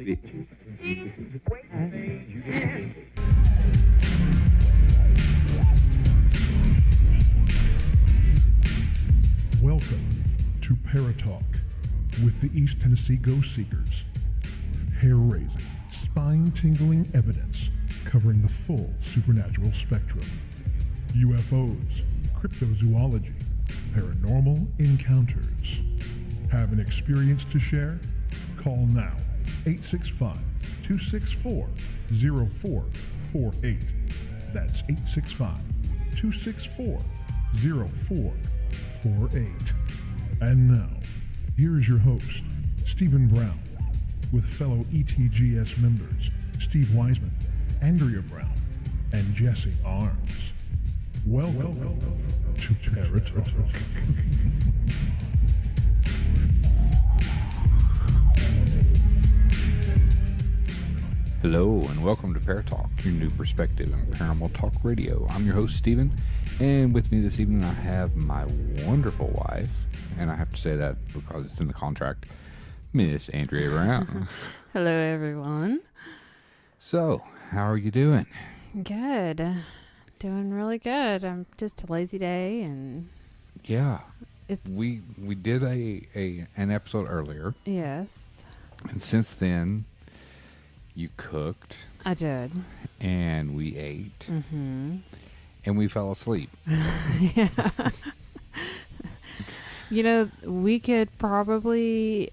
Welcome to Paratalk with the East Tennessee Ghost Seekers. Hair-raising, spine-tingling evidence covering the full supernatural spectrum. UFOs, cryptozoology, paranormal encounters. Have an experience to share? Call now, 865-264-0448. That's 865-264-0448. And now, here's your host, Stephen Brown, with fellow ETGS members, Steve Wiseman, Andrea Brown, and Jesse Arms. Welcome to Paratalk. Hello and welcome to Paratalk, your new perspective in paranormal talk radio. I'm your host, Stephen, and with me this evening I have my wonderful wife, and I have to say that because it's in the contract, Miss Andrea Brown. Hello, everyone. So, how are you doing? Good. Doing really good. I'm just a lazy day, and Yeah, we did an episode earlier. yes, And since then, you cooked. I did. And we ate. Mm-hmm. And we fell asleep. Yeah. We could probably,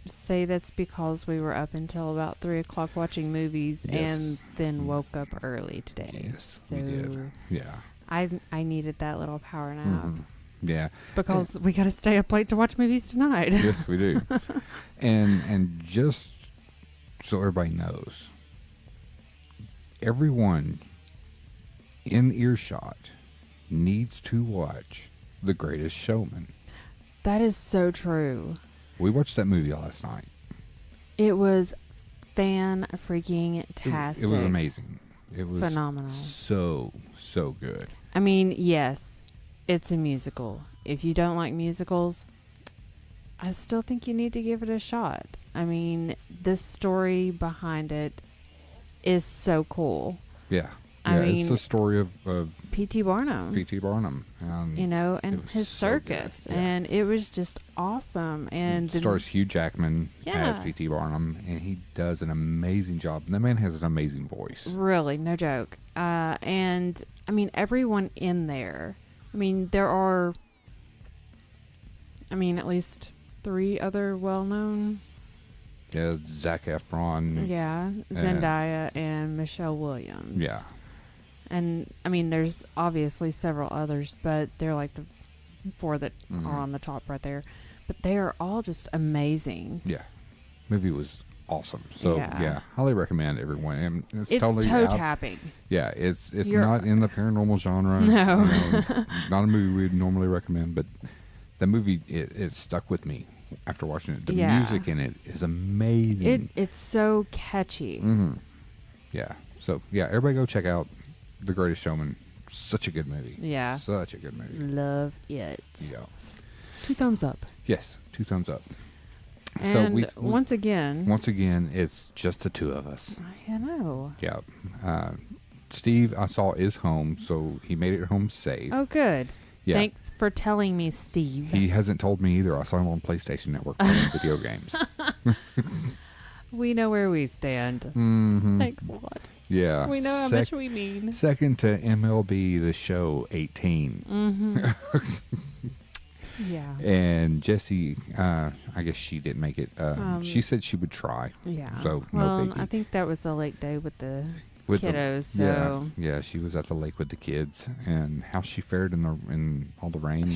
say that's because we were up until about 3 o'clock watching movies and then woke up early today. Yes, so we did. Yeah. I needed that little power nap. Mm-hmm. Yeah. Because we got to stay up late to watch movies tonight. Yes, we do. And just so everybody knows, everyone in earshot needs to watch The Greatest Showman. That is so true. We watched that movie last night. It was fan-freaking-tastic. It was amazing. It was phenomenal. So good. I mean, yes, it's a musical. If you don't like musicals, I still think you need to give it a shot. I mean, the story behind it is so cool. Yeah. I mean, it's the story of P.T. Barnum. P.T. Barnum. And his circus. Yeah. And it was just awesome. And it stars Hugh Jackman Yeah. as P.T. Barnum, and he does an amazing job. And the man has an amazing voice. Really, no joke. And, I mean, everyone in there. I mean, there are, at least 3 other well-known. Yeah, Zac Efron. Yeah, Zendaya and Michelle Williams. Yeah. And, there's obviously several others, but they're like the 4 that are on the top right there. But they are all just amazing. Yeah. Movie was awesome. So, Yeah. highly recommend everyone. And It's totally toe-tapping. Yeah, it's not in the paranormal genre. No. Not a movie we'd normally recommend, but the movie, it stuck with me after watching it. The music in it is amazing. It's so catchy. Mm-hmm. Yeah. So, everybody go check out The Greatest Showman. Such a good movie. Yeah. Such a good movie. Love it. Yeah. 2 thumbs up. Yes, 2 thumbs up. And so once again, it's just the 2 of us. I know. Yeah. Steve, I saw, is home, so he made it home safe. Oh, good. Yeah. Thanks for telling me, Steve. He hasn't told me either. I saw him on PlayStation Network playing video games. We know where we stand. Mm-hmm. Thanks a lot. Yeah. We know how much we mean. Second to MLB The Show 18. Mm-hmm. Yeah. And Jessie, I guess she didn't make it. She said she would try. Yeah. So, well, no biggie. I think that was a late day with the kiddos. So yeah, she was at the lake with the kids, and how she fared in all the rain.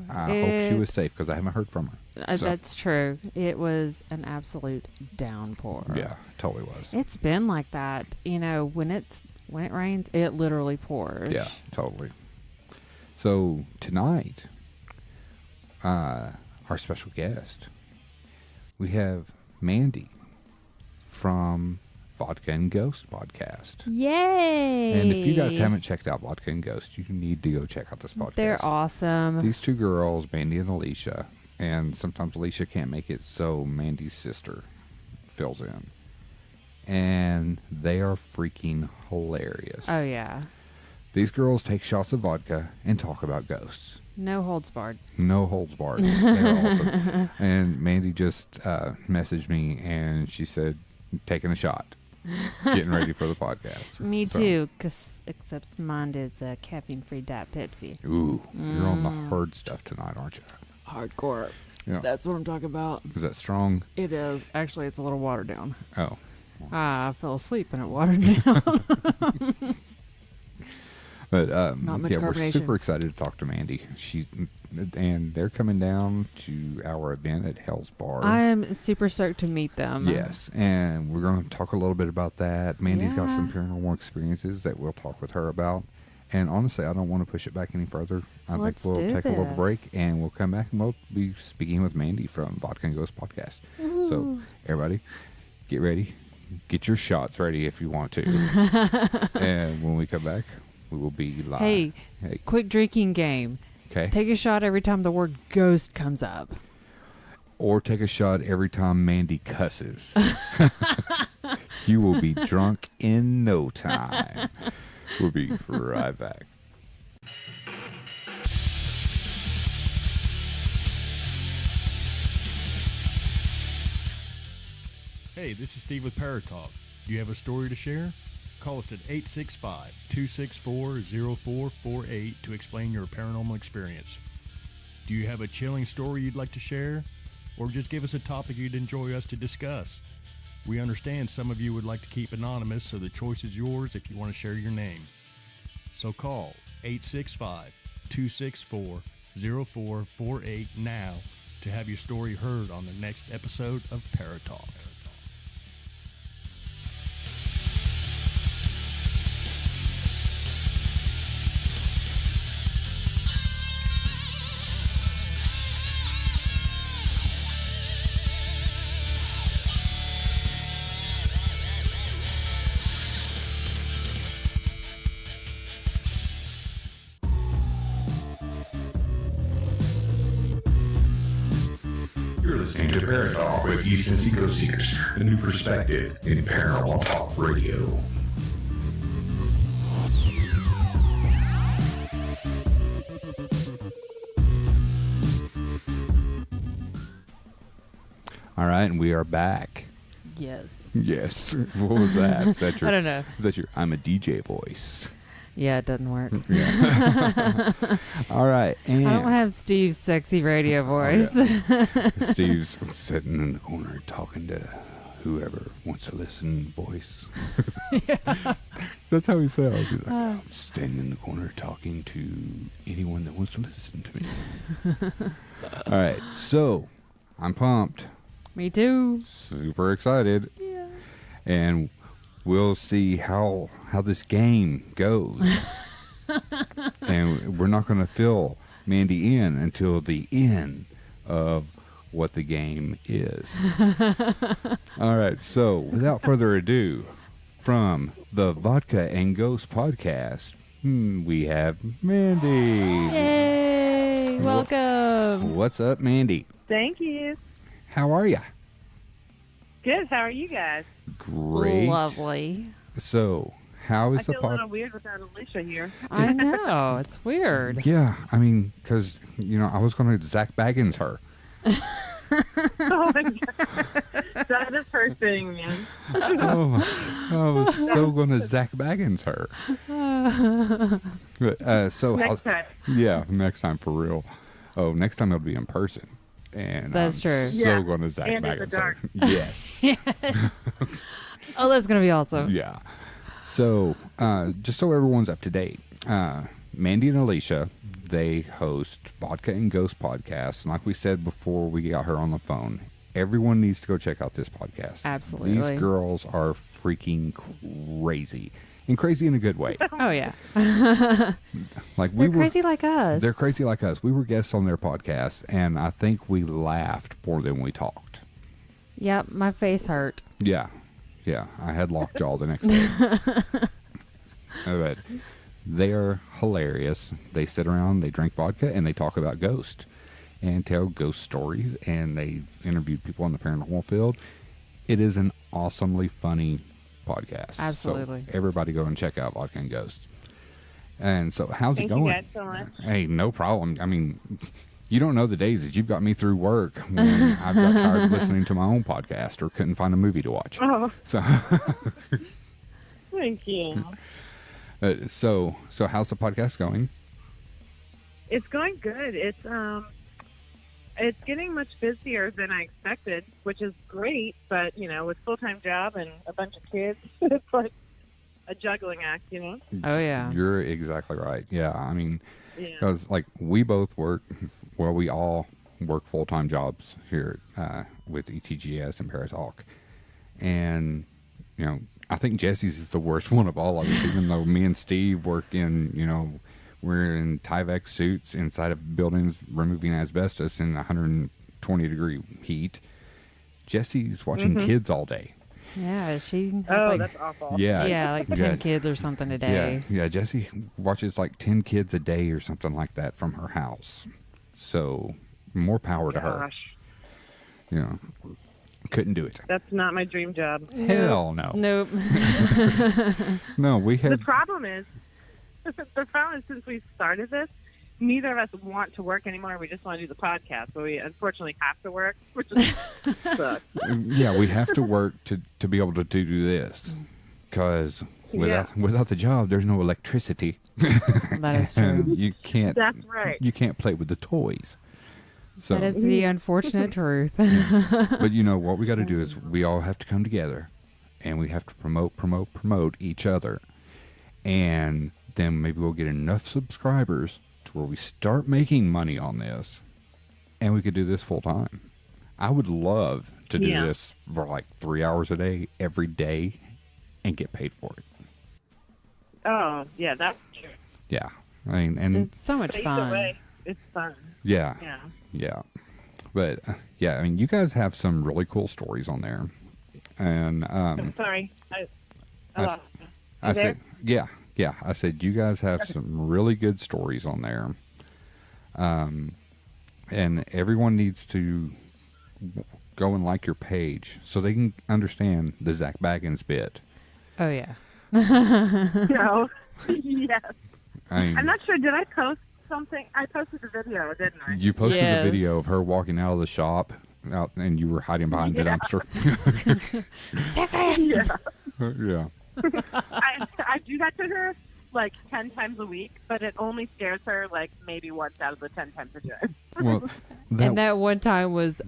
I hope she was safe because I haven't heard from her. That's true. It was an absolute downpour. Yeah, totally was. It's been like that. When it rains, it literally pours. Yeah, totally. So tonight, our special guest, we have Mandie from Vodka and Ghosts Podcast. Yay! And if you guys haven't checked out Vodka and Ghosts, you need to go check out this podcast. They're awesome. These 2 girls, Mandie and Alicia, and sometimes Alicia can't make it, so Mandie's sister fills in. And they are freaking hilarious. Oh, yeah. These girls take shots of vodka and talk about ghosts. No holds barred. No holds barred. They're awesome. And Mandie just messaged me, and she said, taking a shot, getting ready for the podcast. Me too, except mine is caffeine-free Diet Pepsi. Ooh, you're on the hard stuff tonight, aren't you? Hardcore. Yeah. That's what I'm talking about. Is that strong? It is. Actually, it's a little watered down. Oh. I fell asleep and it watered down. But Not much we're carbonation. super excited to talk to Mandie. And they're coming down to our event at Hell's Bar. I am super stoked to meet them. Yes, and we're going to talk a little bit about that. Mandie's got some Yeah. paranormal experiences that we'll talk with her about. And honestly, I don't want to push it back any further. I Let's think we'll do take a little this. break, and we'll come back, and we'll be speaking with Mandie from Vodka and Ghosts Podcast. So, everybody, get ready. Get your shots ready if you want to. And when we come back, we will be live. Hey, quick drinking game. Okay. Take a shot every time the word ghost comes up. Or take a shot every time Mandie cusses. You will be drunk in no time. We'll be right back. Hey, this is Steve with Paratalk. Do you have a story to share? Call us at 865-264-0448 to explain your paranormal experience. Do you have a chilling story you'd like to share? Or just give us a topic you'd enjoy us to discuss? We understand some of you would like to keep anonymous, so the choice is yours if you want to share your name. So call 865-264-0448 now to have your story heard on the next episode of Paratalk. You're listening to Paratalk with East Tennessee Ghost Seekers, a new perspective in paranormal talk radio. All right, and we are back. Yes. Yes. What was that? Is that your, I don't know. Is that your I'm a DJ voice? Yeah, it doesn't work. All right. And I don't have Steve's sexy radio voice. Steve's sitting in the corner talking to whoever wants to listen voice. That's how he sounds. He's like, I'm standing in the corner talking to anyone that wants to listen to me. All right. So I'm pumped. Me too. Super excited. Yeah. And we'll see how this game goes. And we're not going to fill Mandie in until the end of what the game is. All right, so without further ado, from the Vodka and Ghosts Podcast, we have Mandie. Yay! Welcome. What's up, Mandie? Thank you. How are you? Good. How are you guys? Great. Lovely. So, how I is the feel a little podcast? weird without Alicia here. I know. It's weird. Yeah, I mean, because, I was going to Zach Baggins her. Oh my god, that is her thing, man. Oh, I was so going to Zach Baggins her. But, so Next time. Yeah, next time for real. Oh, next time it'll be in person. And That's I'm true. So Yeah, going to Zach and in the Baggins her. dark. Yes. Oh, that's going to be awesome. Yeah. So, just so everyone's up to date, Mandie and Alicia, they host Vodka and Ghosts Podcast. And like we said before we got her on the phone, everyone needs to go check out this podcast. Absolutely. These girls are freaking crazy. And crazy in a good way. Oh, yeah. Like They're crazy like us. They're crazy like us. We were guests on their podcast, and I think we laughed more than we talked. Yep, my face hurt. Yeah. Yeah. I had lockjaw the next day. But they are hilarious. They sit around, they drink vodka, and they talk about ghosts. and tell ghost stories, and they've interviewed people in the paranormal field. It is an awesomely funny podcast. Absolutely. So everybody go and check out Vodka and Ghosts. And so how's it going? Thank you guys so much. Hey, no problem. I mean, you don't know the days that you've got me through work when I've got tired of listening to my own podcast or couldn't find a movie to watch. Oh, So, thank you. so how's the podcast going? It's going good. It's getting much busier than I expected, which is great. But with full-time job and a bunch of kids, it's like a juggling act. Oh, yeah. You're exactly right. Yeah, I mean, Yeah. because like we both work, well, we all work full-time jobs here with ETGS and Paratalk, and I think Jesse's is the worst one of all of us. Even though me and Steve work in, we're in Tyvek suits inside of buildings removing asbestos in 120-degree heat. Jesse's watching kids all day. Yeah, she has That's awful. Yeah, like 10 kids or something a day. Yeah. Jessie watches like 10 kids a day or something like that from her house. So more power to her. Gosh, Couldn't do it. that's not my dream job. Hell no. Nope. No, we The had. problem is, since we started this, neither of us want to work anymore. We just want to do the podcast, but we unfortunately have to work, which is sucks. Yeah, we have to work to be able to do this, because without the job, there's no electricity. That is true. And you can't. That's right. You can't play with the toys. So, That is the unfortunate truth. but what we got to do is we all have to come together, and we have to promote each other, and then maybe we'll get enough subscribers to where we start making money on this, and we could do this full time. I would love to do this for like 3 hours a day, every day, and get paid for it. Oh, yeah, that's true. Yeah, I mean, and It's so much But either fun. way, it's fun. yeah, Yeah. but I mean, you guys have some really cool stories on there, and I'm sorry. I lost you. I You said, yeah. I said, you guys have some really good stories on there. And everyone needs to go and like your page so they can understand the Zach Baggins bit. Oh, yeah. No. Yes. I mean, I'm not sure. Did I post something? I posted a video, didn't I? you posted Yes. a video of her walking out of the shop out, and you were hiding behind the dumpster. Yeah. Yeah. I do that to her like 10 times a week, but it only scares her like maybe once out of the 10 times I do it. Well, And that one time was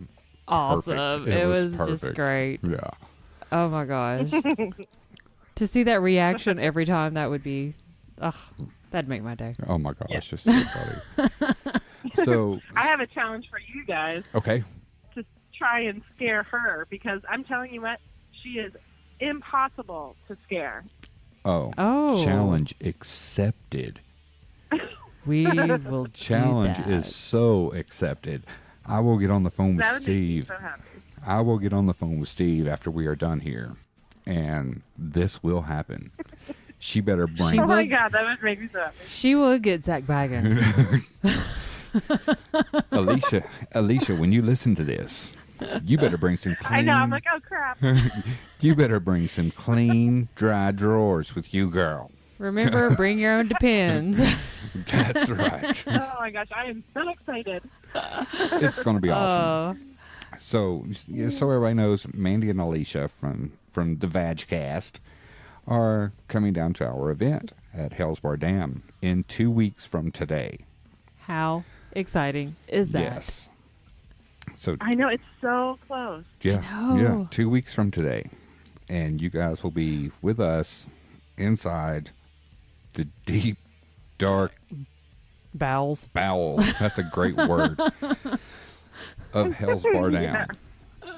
awesome. It It was was just perfect. great. yeah. Oh, my gosh. To see that reaction every time, that would be, that'd make my day. Oh my gosh, it's so funny. So, I have a challenge for you guys okay. to try and scare her because I'm telling you what, she is impossible to scare. Oh. Challenge accepted. We will do Challenge that. is so accepted. I will get on the phone with That would make me Steve. so happy. I will get on the phone with Steve after we are done here, and this will happen. She better bring. She Oh my would- God, that would make me so happy. She would get Zach Baggins. Alicia, when you listen to this, you better bring some clean. I know, I'm like, oh crap. You better bring some clean, dry drawers with you, girl. Remember, bring your own Depends. That's right. Oh my gosh, I am so excited. It's going to be awesome. So everybody knows, Mandie and Alicia from the Vagcast are coming down to our event at Hell's Bar Dam in 2 weeks from today. How exciting is that? Yes. So I know, it's so close. yeah, know. yeah, 2 weeks from today, and you guys will be with us inside the deep, dark Bowels. bowels. That's a great word. Of Hell's Bar Dam. Yeah.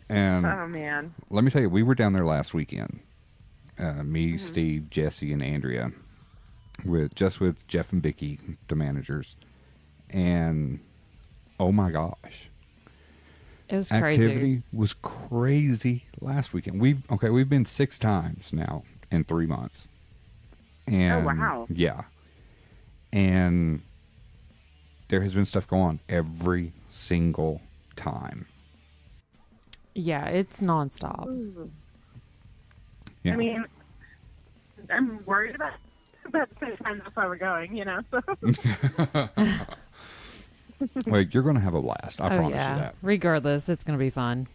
And Oh man. let me tell you, we were down there last weekend. Me, Steve, Jesse, and Andrea, with Jeff and Vicky, the managers, and oh my gosh, It was crazy. activity was crazy last weekend. We've been 6 times now in 3 months, and wow. yeah, and there has been stuff going on every single time. Yeah, it's nonstop. Yeah. I mean, I'm worried about the same time that's why we're going, So. Like, you're going to have a blast. I promise you that. Regardless, it's going to be fun.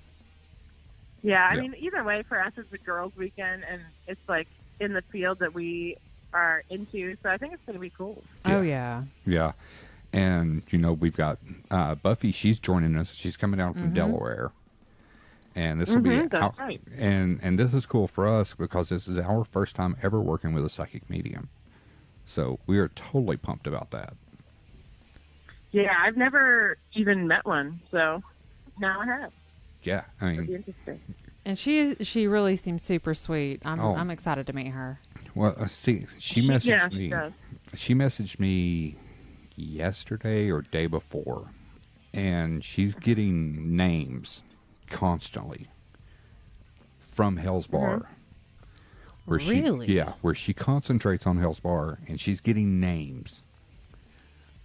Yeah, I Yeah. mean, either way, for us, it's a girls' weekend, and it's like in the field that we are into, so I think it's going to be cool. Oh, yeah. Yeah. And, we've got Buffy. She's joining us. She's coming down from Delaware. And this will be that's right. and this is cool for us because this is our first time ever working with a psychic medium. So we are totally pumped about that. Yeah, I've never even met one, so now I have. Yeah, I It'll be mean, interesting. And she really seems super sweet. Oh. I'm excited to meet her. well, see, she messaged Yeah, me. she does. She messaged me yesterday or day before, and she's getting names constantly from Hell's Bar. Where Really? where she concentrates on Hell's Bar, and she's getting names.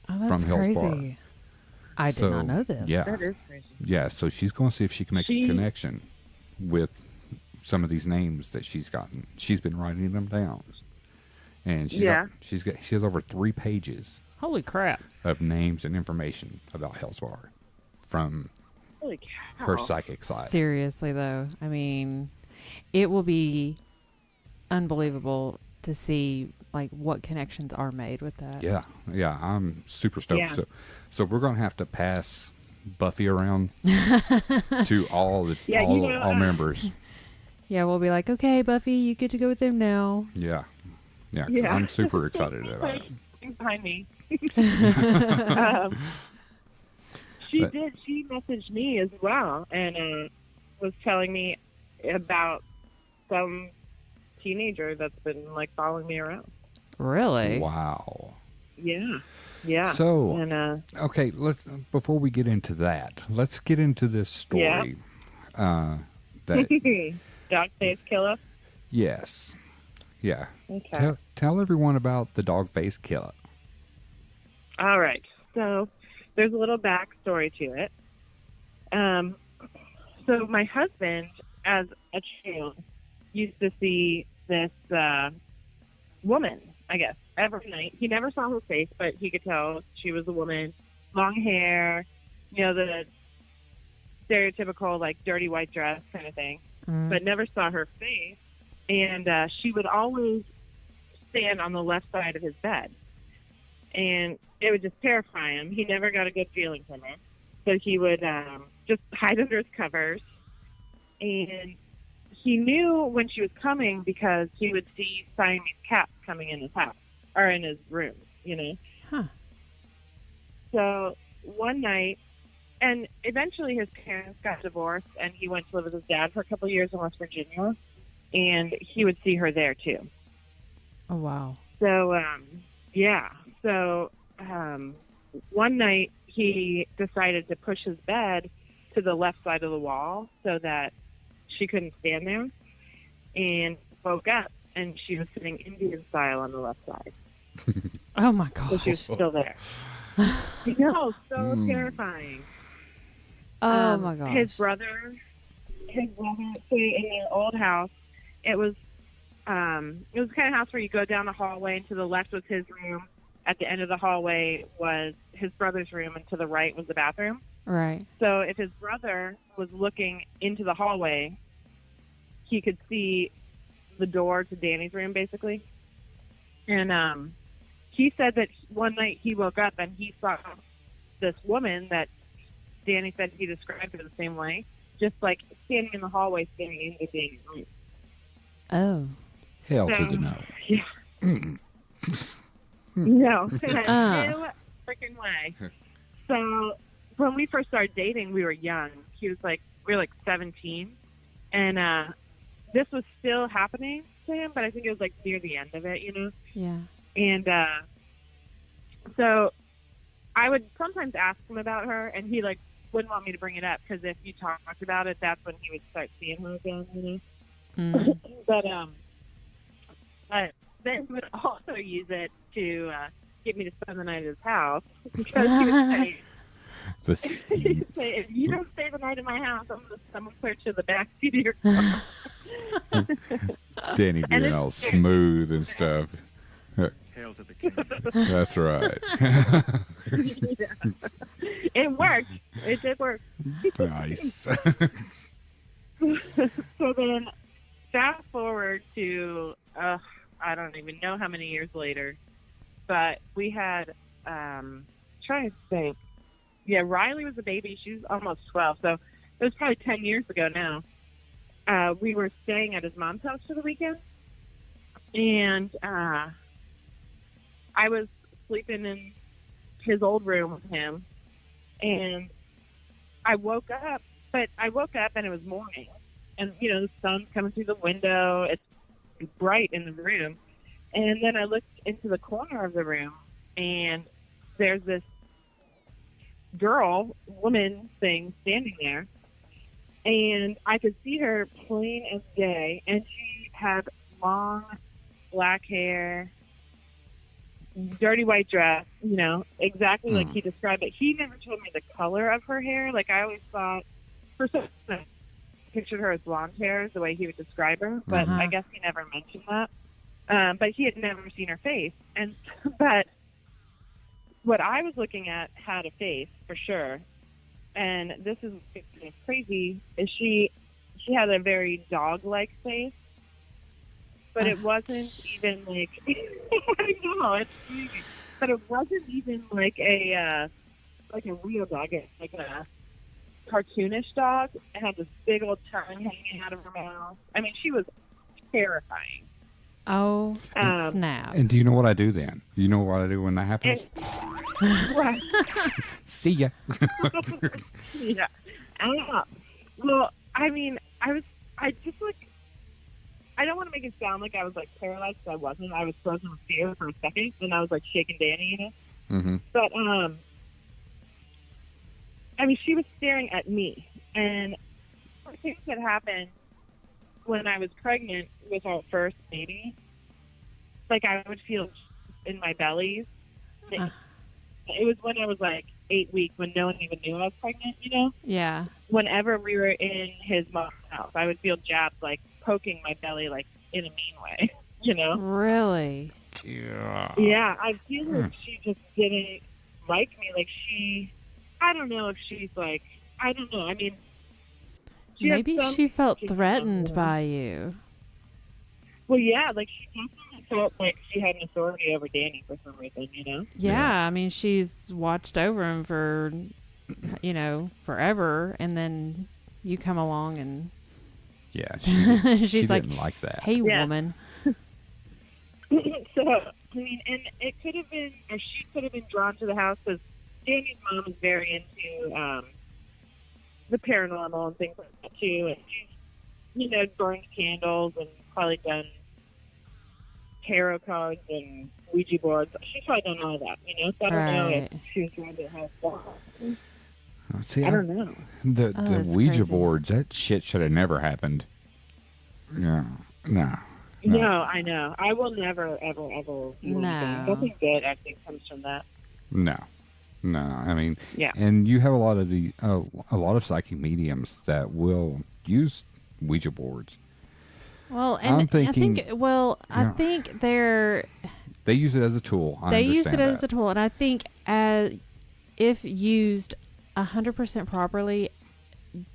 Oh, that's From Hell's Bar. crazy. I did not know this. Yeah, That is crazy. yeah. So she's going to see if she can make a connection with some of these names that she's gotten. She's been writing them down, and she has over 3 pages Holy crap. of names and information about Hell's Bar from Holy cow. her psychic side. Seriously, though, I mean, it will be unbelievable to see like what connections are made with that. Yeah, yeah. I'm super stoked. Yeah. So we're going to have to pass Buffy around to all all members. Yeah, we'll be like, okay, Buffy, you get to go with them now. Yeah, yeah. 'Cause Yeah. I'm super excited about it. Behind me. She messaged me as well and was telling me about some teenager that's been like following me around. Really? Wow. Yeah. So, And okay, before we get into that, let's get into this story. That dog face killer. yes, yeah. Okay. Tell everyone about the dog face killer. All right. So there's a little backstory to it. So my husband, as a child, used to see this woman, I guess, every night. He never saw her face, but he could tell she was a woman. Long hair, the stereotypical, like, dirty white dress kind of thing, but never saw her face. And she would always stand on the left side of his bed. And it would just terrify him. He never got a good feeling from her. So he would just hide under his covers. And he knew when she was coming because he would see Siamese cats coming in his house or in his room, Huh. So one night, and eventually his parents got divorced and he went to live with his dad for a couple of years in West Virginia. And he would see her there too. Oh, wow. So, yeah. So one night he decided to push his bed to the left side of the wall so that she couldn't stand there, and woke up, and she was sitting Indian style on the left side. Oh, my So she was gosh. still there. No, so terrifying. Oh, my gosh. His brother, so in their old house, it was the kind of house where you go down the hallway, and to the left was his room. At the end of the hallway was his brother's room, and to the right was the bathroom. Right. So if his brother was looking into the hallway, he could see the door to Danny's room, basically. And he said that one night he woke up and he saw this woman that Danny said he described her the same way, just like standing in the hallway, staring into Danny's room. Oh. Hell to the no. Yeah. No, no freaking way. So when we first started dating, we were young. We were like 17, and this was still happening to him, but I think it was like near the end of it, Yeah. And so I would sometimes ask him about her, and he wouldn't want me to bring it up because if you talked about it, that's when he would start seeing her again, But then he would also use it to get me to spend the night at his house because he would say, This, he'd say, if you don't stay the night in my house, I'm going to put you in the back seat of your car. Danny being all smooth and stuff. Hail to the king. That's right. It worked. It did work. Nice. So then, fast forward to, I don't even know how many years later, but we had, trying to think, yeah, Riley was a baby. She was almost 12, so it was probably 10 years ago now. We were staying at his mom's house for the weekend, and I was sleeping in his old room with him, and I woke up and it was morning, and the sun's coming through the window. It's bright in the room, and then I looked into the corner of the room, and there's this woman thing standing there, and I could see her plain as day, and she had long black hair, dirty white dress, exactly like he described it. He never told me the color of her hair. Like, I always thought, for some reason, I pictured her as blonde hair is the way he would describe her, but I guess he never mentioned that. But he had never seen her face. But what I was looking at had a face for sure. And this is crazy, is she had a very dog-like face, but it wasn't even like, I know, it's crazy, but it wasn't even like a real dog. It's like a cartoonish dog. It had this big old tongue hanging out of her mouth. I mean, she was terrifying. Oh, snap. And do you know what I do then? You know what I do when that happens? See ya. Yeah. Well, I mean, I don't want to make it sound like I was like paralyzed, because I wasn't. I was frozen with fear for a second, and I was like shaking Danny, Mm-hmm. But, I mean, she was staring at me, and things that happened when I was pregnant with our first baby, like I would feel in my belly. It was when I was like 8 weeks, when no one even knew I was pregnant, Yeah. Whenever we were in his mom's house, I would feel jabs like poking my belly, like in a mean way, Really? Yeah. Yeah, I feel like she just didn't like me. Like I don't know if she's like, I don't know. I mean, Maybe she felt threatened by you. Well, yeah, like she definitely felt like she had an authority over Danny for some reason, Yeah, I mean, she's watched over him for, forever, and then you come along and... Yeah, she's she like, didn't like that. Hey, woman. So, I mean, and it could have been, or she could have been drawn to the house, because Danny's mom is very into the paranormal and things like that, too. And she's, burned candles and probably done tarot cards and Ouija boards. She's probably done all that, So I don't know if she was trying to have that. See, I don't know. The Ouija crazy. boards, that shit should have never happened. Yeah. No. No, I know. I will never, ever, ever do anything. Nothing good, I think, comes from that. No. I mean, yeah. And you have a lot of psychic mediums that will use Ouija boards. Well, and I think they use it as a tool. They use it as a tool, and I think if used 100% properly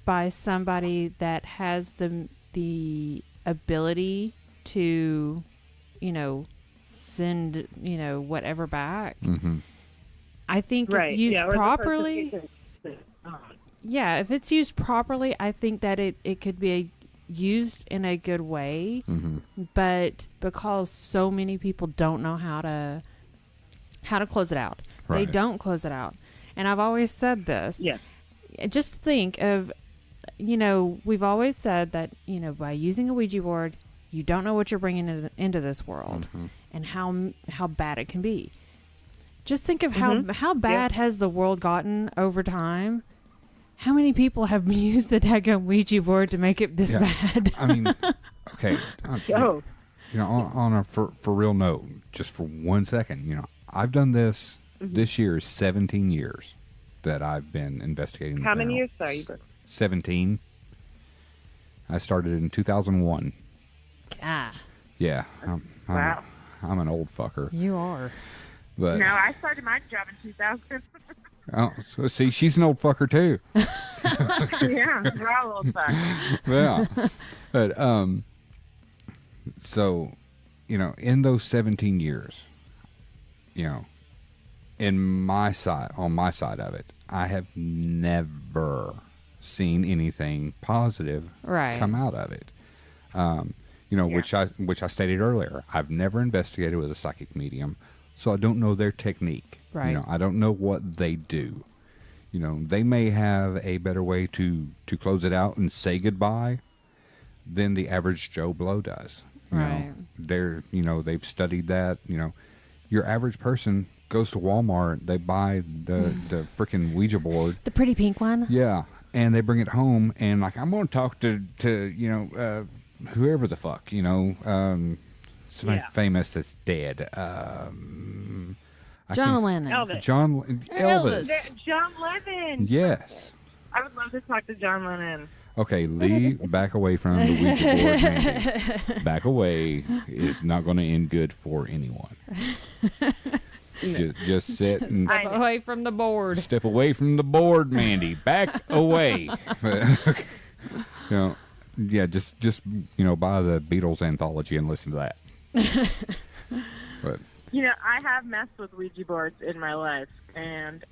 by somebody that has the ability to, send, whatever back. Mm-hmm. I think if used properly, if it's used properly, I think that it could be used in a good way. Mm-hmm. But because so many people don't know how to close it out, they don't close it out. And I've always said this. Yeah. Just think of, we've always said that, by using a Ouija board, you don't know what you're bringing into this world, and how bad it can be. Just think of how bad has the world gotten over time. How many people have used the daggone Ouija board to make it this bad? I mean, okay. On a for real note, just for 1 second, I've done this. This year is 17 years that I've been investigating. How many paranormal. years? Sorry, 17. I started in 2001. Ah, Yeah. Wow. I'm an old fucker. you are. But No, I started my job in 2000. oh, so see, she's an old fucker too. Yeah, we're all old fucks. Yeah. But so, in those 17 years, on my side of it, I have never seen anything positive Right. come out of it. Which I stated earlier. I've never investigated with a psychic medium, so I don't know their technique. Right. I don't know what they do. They may have a better way to close it out and say goodbye than the average Joe Blow does. Right. They've studied that. Your average person goes to Walmart, they buy the freaking Ouija board. The pretty pink one? Yeah. And they bring it home and like, I'm going to talk to whoever the fuck, somebody famous that's dead. John Lennon. Elvis. Elvis. John Lennon. Yes. I would love to talk to John Lennon. Okay, Lee, back away from the Ouija board, Mandy. Back away is not going to end good for anyone. Just sit and Step away from the board. step away from the board, Mandy. Back away. Just buy the Beatles anthology and listen to that. But I have messed with Ouija boards in my life, and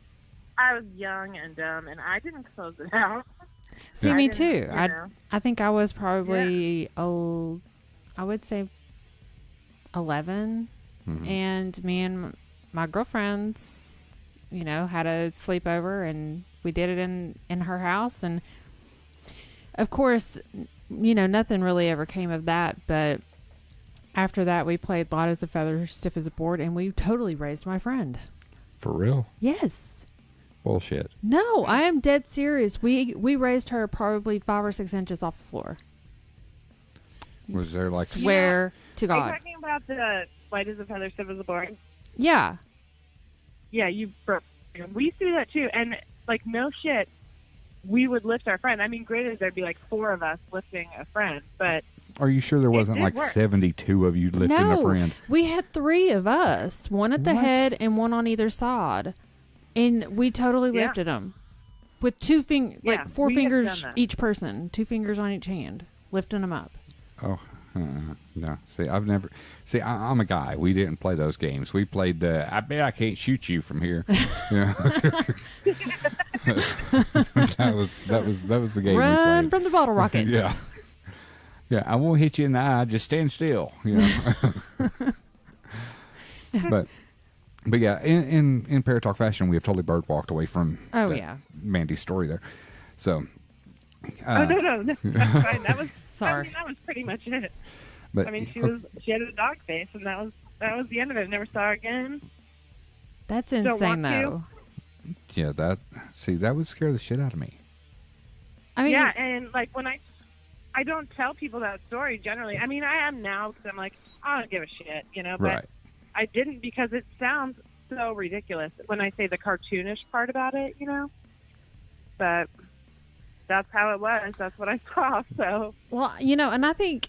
I was young and dumb, and I didn't close it out. See, I me didn't, too. you know. I think I was probably, I would say 11. Mm-hmm. And me and my girlfriends, had a sleepover, and we did it in her house. And of course, nothing really ever came of that. But after that, we played light as a feather, stiff as a board, and we totally raised my friend. for real? Yes. Bullshit. No, I am dead serious. We raised her probably 5 or 6 inches off the floor. Was there like Swear to Are God. you talking about the white as a feather, stiff as a board? Yeah. Yeah, we used to do that too. And, like, no shit, we would lift our friend. I mean, granted, there'd be like 4 of us lifting a friend, but Are you sure there wasn't did like work. 72 of you lifting a friend? We had 3 of us, one at the What? head and one on either side, and we totally Yeah. lifted them with 2 fingers, Yeah, like 4 we have fingers done that. each person, 2 fingers on each hand, lifting them up. Oh, no. See, I've never. See, I'm a guy. We didn't play those games. We played the. I bet I can't shoot you from here. that was the game Run we played. from the bottle rockets. Yeah. I won't hit you in the eye. Just stand still. But yeah, in Paratalk fashion, we have totally bird walked away from. Oh, that yeah. Mandie's story there. So. oh no, that's fine. That was Sorry. that was pretty much it. But I mean, she had a dog face, and that was the end of it. Never saw her again. That's Don't insane, want to. though. yeah, that would scare the shit out of me. I mean, Yeah, and like when I don't tell people that story generally. I mean, I am now because I'm like, I don't give a shit, But Right. I didn't because it sounds so ridiculous when I say the cartoonish part about it, But that's how it was. That's what I saw. So well, and I think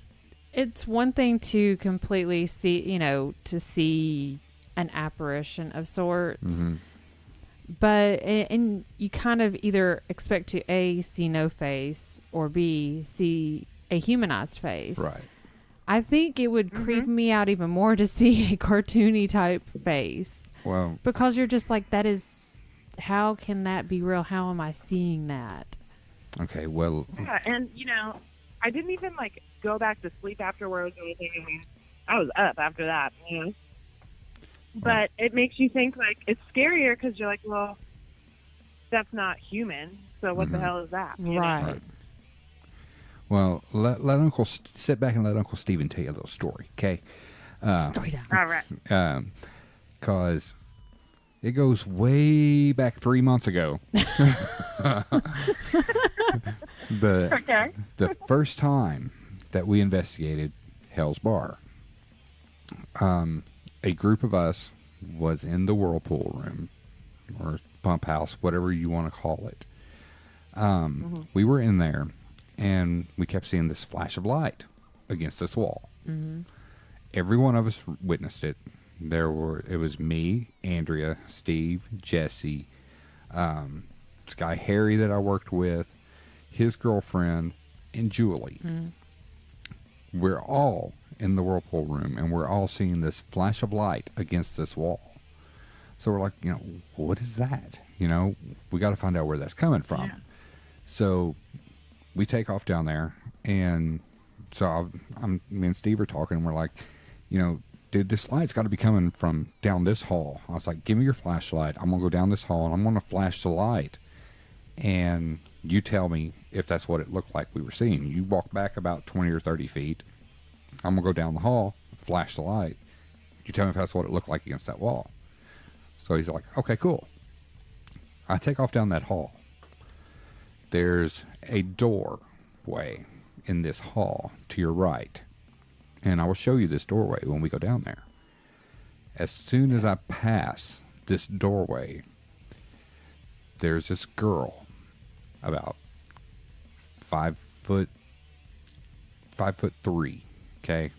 it's one thing to completely see, to see an apparition of sorts. Mm-hmm. But and you kind of either expect to A, see no face, or B, see a humanized face. Right. I think it would creep me out even more to see a cartoony type face. Well, Because you're just like, that is, how can that be real? How am I seeing that? okay. Well, yeah, and I didn't even like go back to sleep afterwards or anything. I mean, I was up after that, But it makes you think like it's scarier because you're like, well, that's not human. So what the hell is that? Right. Well, let Uncle sit back and let Uncle Steven tell you a little story, okay? Story time. All right. Because it goes way back 3 months ago. Okay. The first time that we investigated Hell's Bar, a group of us, was in the whirlpool room or pump house, whatever you want to call it. We were in there, and we kept seeing this flash of light against this wall. Every one of us witnessed it. It was me, Andrea, Steve, Jesse, this guy Harry that I worked with, his girlfriend, and Julie. We're all in the whirlpool room, and we're all seeing this flash of light against this wall. So we're like, what is that? We got to find out where that's coming from. Yeah. So we take off down there, and so me and Steve are talking, and we're like, dude, this light's got to be coming from down this hall. I was like, give me your flashlight. I'm going to go down this hall, and I'm going to flash the light. And you tell me if that's what it looked like we were seeing. You walk back about 20 or 30 feet. I'm going to go down the hall, flash the light. You tell me if that's what it looked like against that wall. So he's like, okay, cool. I take off down that hall. There's a doorway in this hall to your right. And I will show you this doorway when we go down there. As soon as I pass this doorway, there's this girl about 5'3", okay?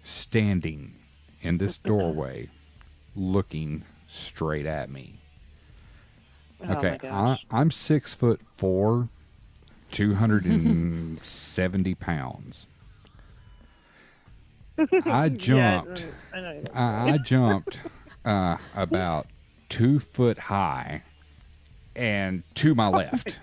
Standing in this doorway, looking straight at me. Okay, I'm 6'4", 270 pounds. I jumped. I jumped about 2 foot high and to my left.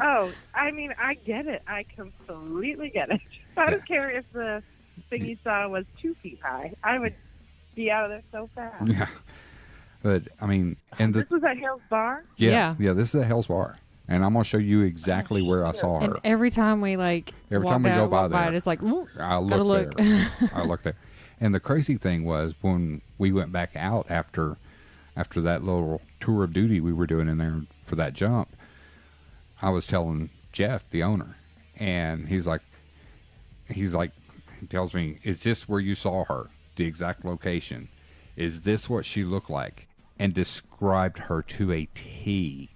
Oh, I mean, I get it. I completely get it. I don't care if the thing you saw was 2 feet high. I would be out of there so fast. Yeah. But, I mean... This was at Hale's Bar? Yeah, this is at Hale's Bar. And I'm going to show you exactly where I saw her. And every time we, every time we go by there, it's like, I look there. I look there. And the crazy thing was, when we went back out after that little tour of duty we were doing in there for that jump, I was telling Jeff, the owner, and he tells me, is this where you saw her? The exact location. Is this what she looked like? And described her to a T.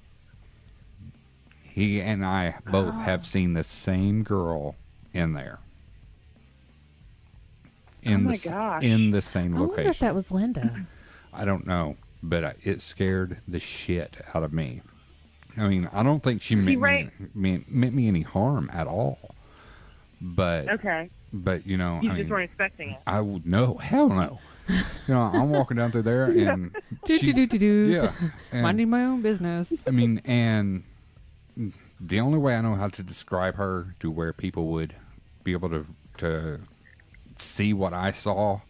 He and I both have seen the same girl in there. In the same location. I wonder if that was Linda. I don't know, but it scared the shit out of me. I mean, I don't think she meant me any harm at all. But okay. But you just weren't expecting it. I would hell no. I'm walking down through there and minding my own business. I mean, and the only way I know how to describe her to where people would be able to see what I saw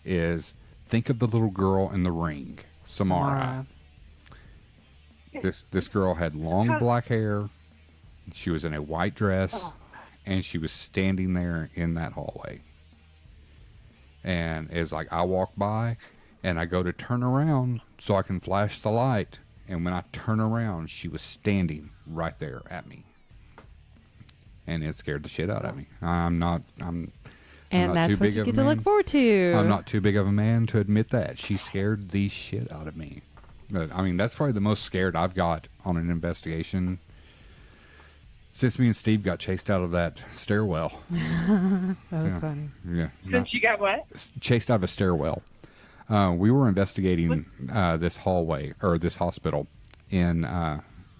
is, think of the little girl in The Ring, Samara. This girl had long black hair. She was in a white dress, and she was standing there in that hallway. And it's like, I walk by, and I go to turn around so I can flash the light. And when I turn around, she was standing right there at me. And it scared the shit out of me. And that's what you get to look forward to. I'm not too big of a man to admit that. She scared the shit out of me. But, I mean, that's probably the most scared I've got on an investigation since me and Steve got chased out of that stairwell. That was funny. Yeah. Since you got what? Chased out of a stairwell. We were investigating this hallway, or this hospital in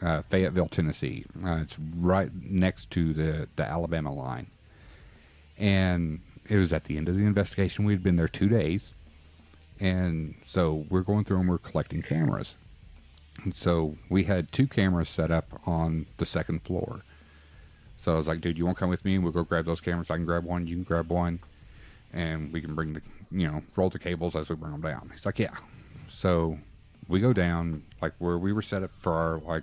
Fayetteville, Tennessee. It's right next to the Alabama line. And it was at the end of the investigation. We had been there 2 days. And so we're going through and we're collecting cameras. And so we had 2 cameras set up on the second floor. So I was like, dude, you want to come with me? And we'll go grab those cameras. I can grab one. You can grab one. And we can bring roll the cables as we bring them down. He's like, yeah. So we go down, like where we were set up for our like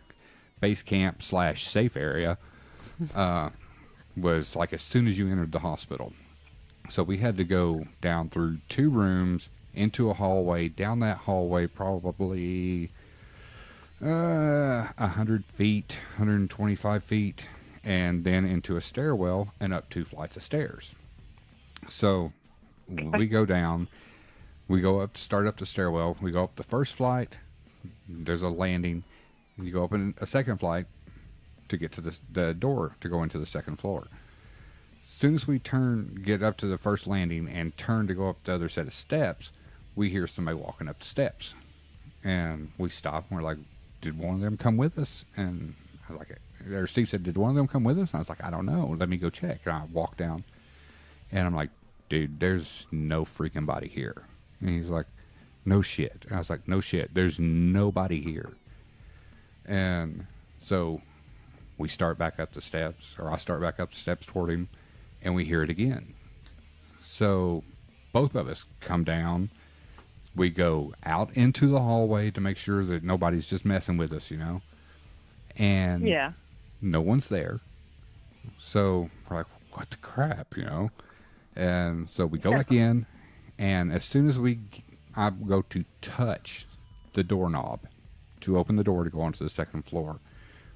base camp / safe area, was like as soon as you entered the hospital. So we had to go down through 2 rooms, into a hallway, down that hallway probably 100 feet, 125 feet, and then into a stairwell and up 2 flights of stairs. So we go down. We go up, start up the stairwell. We go up the first flight. There's a landing. You go up in a second flight to get to the door to go into the second floor. As soon as we get up to the first landing and turn to go up the other set of steps, we hear somebody walking up the steps. And we stop and we're like, did one of them come with us? And I was like, or Steve said, did one of them come with us? And I was like, I don't know. Let me go check. And I walk down and I'm like, dude, there's no freaking body here. And he's like, no shit. And I was like, no shit. There's nobody here. And so we start back up the steps, or I start back up the steps toward him, and we hear it again. So both of us come down. We go out into the hallway to make sure that nobody's just messing with us, And no one's there. So we're like, what the crap, And so we go back in, and as soon as I go to touch the doorknob to open the door to go onto the second floor,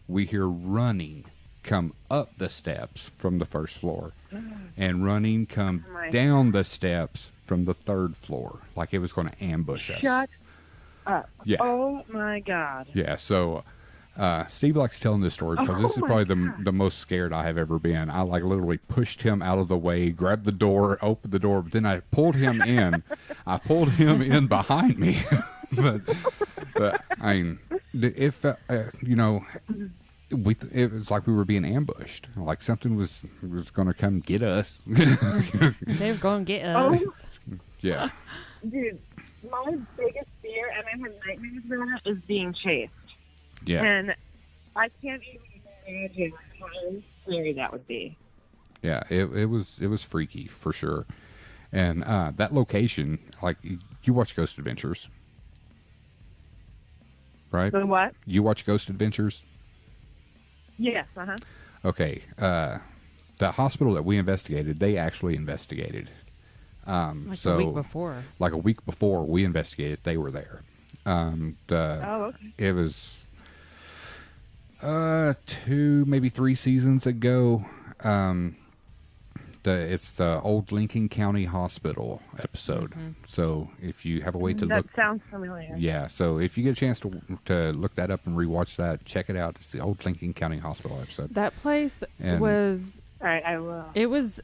we hear running come up the steps from the first floor and running come down the steps from the third floor, like it was going to ambush us. Shut up. Yeah. Oh, my God. Yeah, so Steve likes telling this story because this is probably the most scared I have ever been. I literally pushed him out of the way, grabbed the door, opened the door, but then I pulled him in. I pulled him in behind me. but I mean, if it was like we were being ambushed, like something was going to come get us. They were going to get us. Yeah. Dude, my biggest fear, and I have nightmares about it, is being chased. Yeah. And I can't even imagine how scary that would be. Yeah, it was freaky for sure. And that location, like, you watch Ghost Adventures, right? The what? You watch Ghost Adventures? Yes, Okay. The hospital that we investigated, they actually investigated. A week before. Like a week before we investigated, they were there. okay. It was 2, maybe 3 seasons ago. It's the old Lincoln County Hospital episode. Mm-hmm. So if you have a way to look, that sounds familiar. Yeah. So if you get a chance to look that up and rewatch that, check it out. It's the old Lincoln County Hospital episode. That place was. All right, I will. It was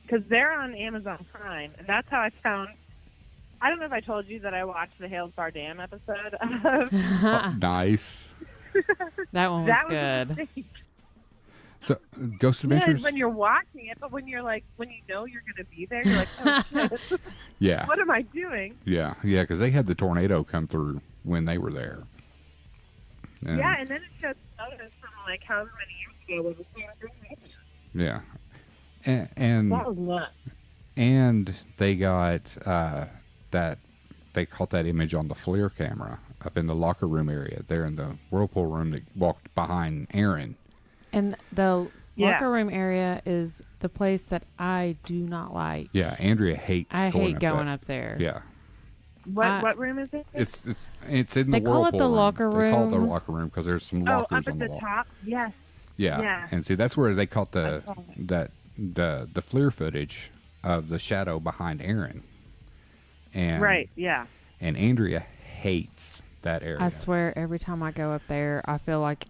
because they're on Amazon Prime, and that's how I found. I don't know if I told you that I watched the Hales Bar Dam episode. Nice. That one was good. So, Ghost Adventures? Yeah, when you're watching it, but when you're when you know you're going to be there, you're like, oh, shit. Yeah. What am I doing? Yeah, because they had the tornado come through when they were there. And yeah, and then it showed photos from, however many years ago when the same thing happened. Yeah. And that was nuts. And they got they caught that image on the FLIR camera up in the locker room area there in the whirlpool room that walked behind Aaron. And the locker room area is the place that I do not like. Yeah, Andrea hates going up there. Yeah. What room is it? It's in the whirlpool room. They call it the locker room. They call it the locker room because there's some lockers on the wall. Up at the top? Yes. Yeah. And see, that's where they caught the FLIR footage of the shadow behind Aaron. And right, yeah. And Andrea hates that area. I swear, every time I go up there, I feel like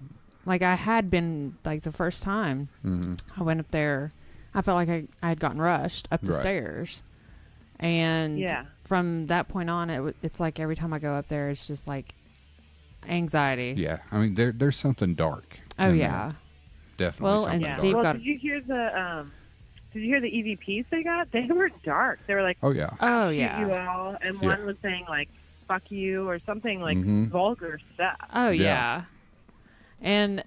I had been, the first time I went up there, I felt like I had gotten rushed up the stairs. And from that point on, it's like every time I go up there, it's just anxiety. Yeah. I mean, there's something dark. Oh, yeah. Definitely. Well, and Steve got. Did you hear the EVPs they got? They were dark. They were like, oh yeah, you all, and one was saying "fuck you" or something vulgar stuff. Oh yeah. And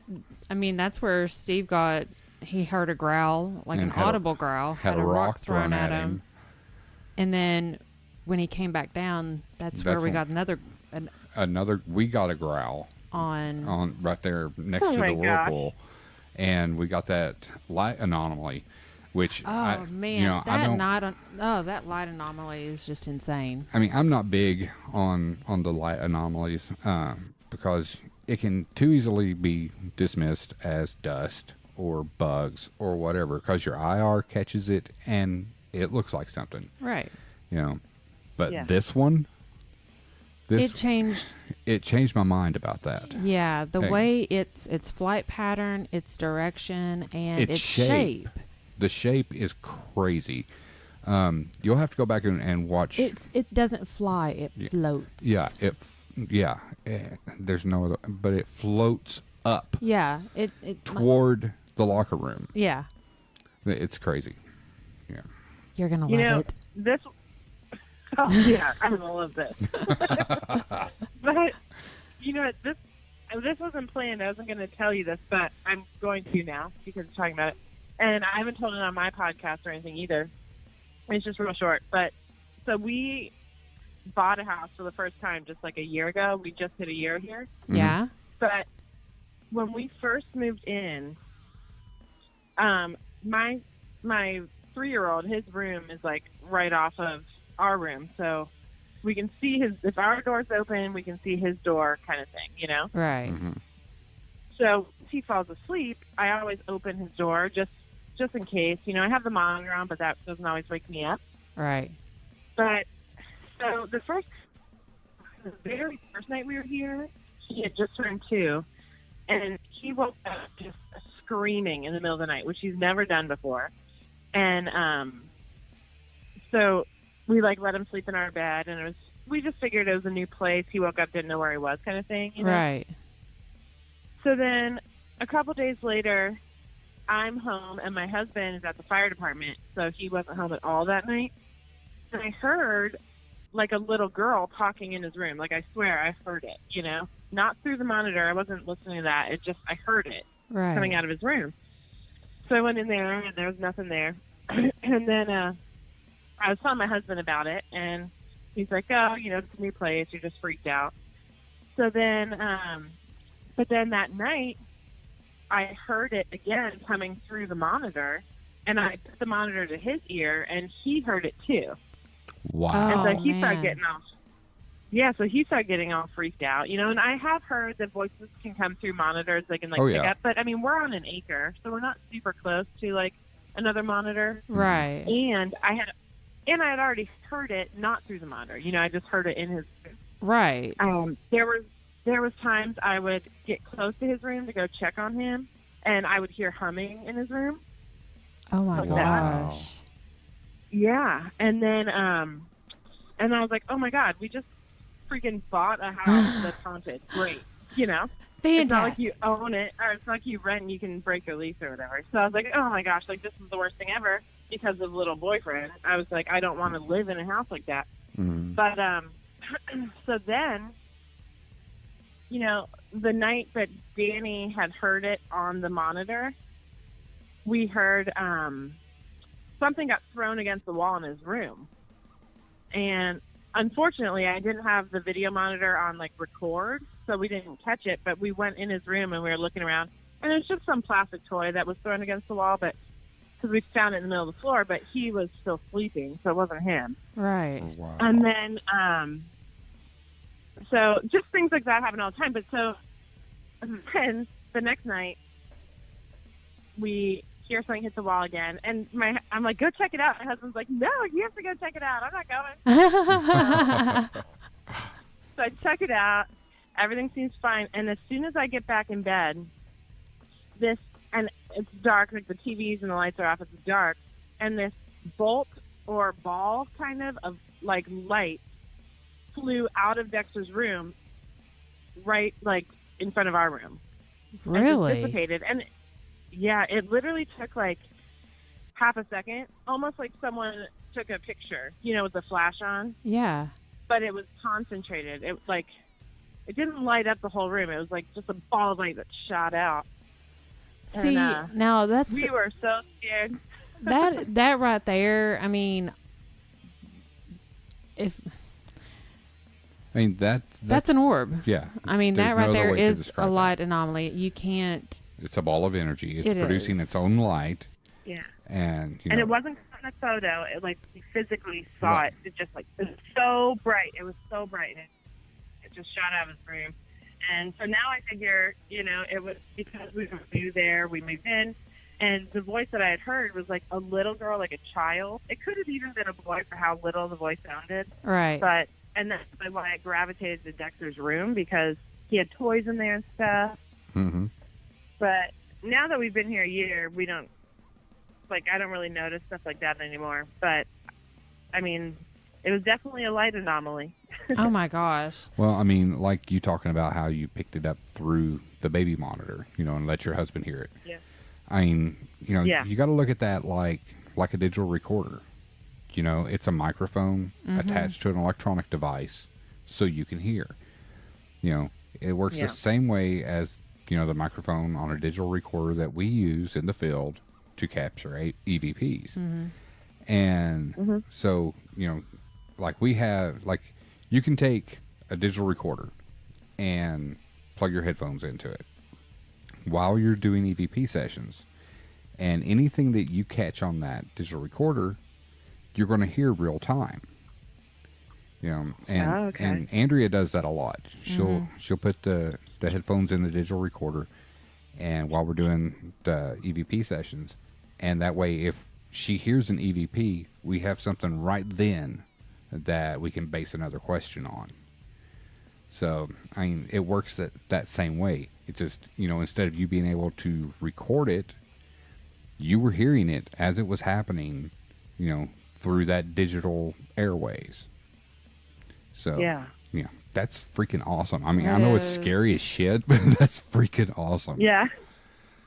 I mean, that's where Steve got. He heard a growl, an audible growl. Had a rock thrown at him. And then when he came back down, that's where we got another. We got a growl on right there next to the whirlpool. And we got that light anomaly, which that light anomaly is just insane. I mean, I'm not big on the light anomalies because it can too easily be dismissed as dust or bugs or whatever because your IR catches it and it looks like something. Right. You know, but Yeah. this one, It changed. it changed my mind about that. Yeah, the Hey. way its flight pattern, its direction, and Its its shape. shape. The shape is crazy. You'll have to go back and watch. It doesn't fly; it floats. Yeah, there's no other, but it floats up Yeah. It toward the locker room. Yeah. It's crazy. Yeah. You're gonna You love know, it. this. Oh yeah, I'm gonna love this. But you know, this wasn't planned. I wasn't gonna tell you this, but I'm going to now because we're talking about it. And I haven't told it on my podcast or anything either. It's just real short. But so we bought a house for the first time just like a year ago. We just hit a year here. Yeah. But when we first moved in, my 3-year-old, his room is like right off of our room, so we can see his. If our door's open, we can see his door, kind of thing, you know. Right. Mm-hmm. So if he falls asleep, I always open his door just in case. You know, I have the monitor on, but that doesn't always wake me up. Right. But so the very first night we were here, he had just turned 2, and he woke up just screaming in the middle of the night, which he's never done before. And so we like let him sleep in our bed, and we just figured it was a new place. He woke up, didn't know where he was, kind of thing. You know? Right. So then a couple days later, I'm home, and my husband is at the fire department, so he wasn't home at all that night. And I heard like a little girl talking in his room. Like, I swear I heard it, you know, not through the monitor. I wasn't listening to that. I heard it Right. coming out of his room. So I went in there, and there was nothing there. And then I was telling my husband about it, and he's like, oh, you know, it's a new place. You're just freaked out. So then, but then that night, I heard it again coming through the monitor, and I put the monitor to his ear, and he heard it too. Wow. And Oh, so he started man. getting all, yeah, so he started getting all freaked out, you know. And I have heard that voices can come through monitors; they can like Oh, pick yeah. up. But I mean, we're on an acre, so we're not super close to like another monitor. Right. And I had already heard it not through the monitor. You know, I just heard it in his. Right. There was times I would get close to his room to go check on him, and I would hear humming in his room. Oh my Like that. gosh. Yeah, and then and I was like, oh my God, we just freaking bought a house that's haunted. Great, you know. It's not like Fantastic. you own it, or it's not like you rent and you can break your lease or whatever. So I was like, oh my gosh, like this is the worst thing ever because of little boyfriend. I was like, I don't want to live in a house like that. Mm. But so then, you know, the night that Danny had heard it on the monitor, we heard something got thrown against the wall in his room. And unfortunately, I didn't have the video monitor on like record, so we didn't catch it. But we went in his room and we were looking around, and it was just some plastic toy that was thrown against the wall, but because we found it in the middle of the floor, but he was still sleeping, so it wasn't him. Right. Oh, wow. And then, so just things like that happen all the time. But so then the next night, we hear something hit the wall again, and I'm like, go check it out. My husband's like, no, you have to go check it out. I'm not going. So I check it out. Everything seems fine. And as soon as I get back in bed, and it's dark, like the TVs and the lights are off, it's dark, and this bolt or ball kind of like light flew out of Dexter's room right like in front of our room. And just Really? dissipated. And yeah, it literally took like half a second, almost like someone took a picture, you know, with the flash on, Yeah. but it was concentrated. It was like, it didn't light up the whole room. It was like just a ball of light that shot out. See, And, now that's we were so scared. that right there. I mean, if I mean, that's an orb. yeah. I mean, There's that no right other there way to is a describe that. light anomaly. You can't. It's a ball of energy. It's It producing is. its own light, Yeah. and you And know, it wasn't on a photo. It like we physically saw Right. it. It just like, it was so bright. It was so bright. And it just shot out of his room. And so now I figure, you know, it was because we were new there. We moved in. And the voice that I had heard was like a little girl, like a child. It could have even been a boy for how little the voice sounded. Right. And that's why I gravitated to Dexter's room, because he had toys in there and stuff. Mm-hmm. But now that we've been here a year, we don't, like, I don't really notice stuff like that anymore. But, I mean, it was definitely a light anomaly. Oh, my gosh. Well, I mean, like you talking about how you picked it up through the baby monitor, and let your husband hear it. Yeah. I mean, Yeah. you got to look at that like a digital recorder. It's a microphone attached to an electronic device so you can hear. It works the same way as, the microphone on a digital recorder that we use in the field to capture EVPs. Mm-hmm. And so, like we have, like you can take a digital recorder and plug your headphones into it while you're doing EVP sessions, and anything that you catch on that digital recorder, you're going to hear real time. And Andrea does that a lot. She'll put the headphones in the digital recorder, and while we're doing the EVP sessions, and that way if she hears an EVP, we have something right then that we can base another question on. So, I mean, it works that same way. It's just, instead of you being able to record it, you were hearing it as it was happening, through that digital airways. So, yeah, that's freaking awesome. I mean, I know it's scary as shit, but that's freaking awesome. Yeah.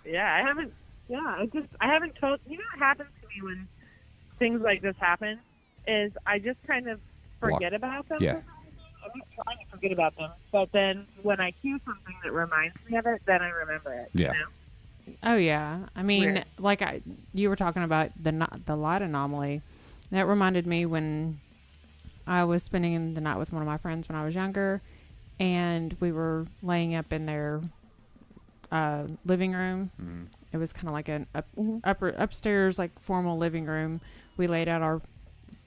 Yeah, I haven't told, what happens to me when things like this happen is I just kind of forget about them. Yeah. I'm not trying to forget about them, but then when I hear something that reminds me of it, then I remember it. Yeah. Oh yeah. I mean, Weird. like you were talking about the light anomaly. That reminded me when I was spending the night with one of my friends when I was younger, and we were laying up in their living room. Mm-hmm. It was kind of like an upstairs, like formal living room. We laid out our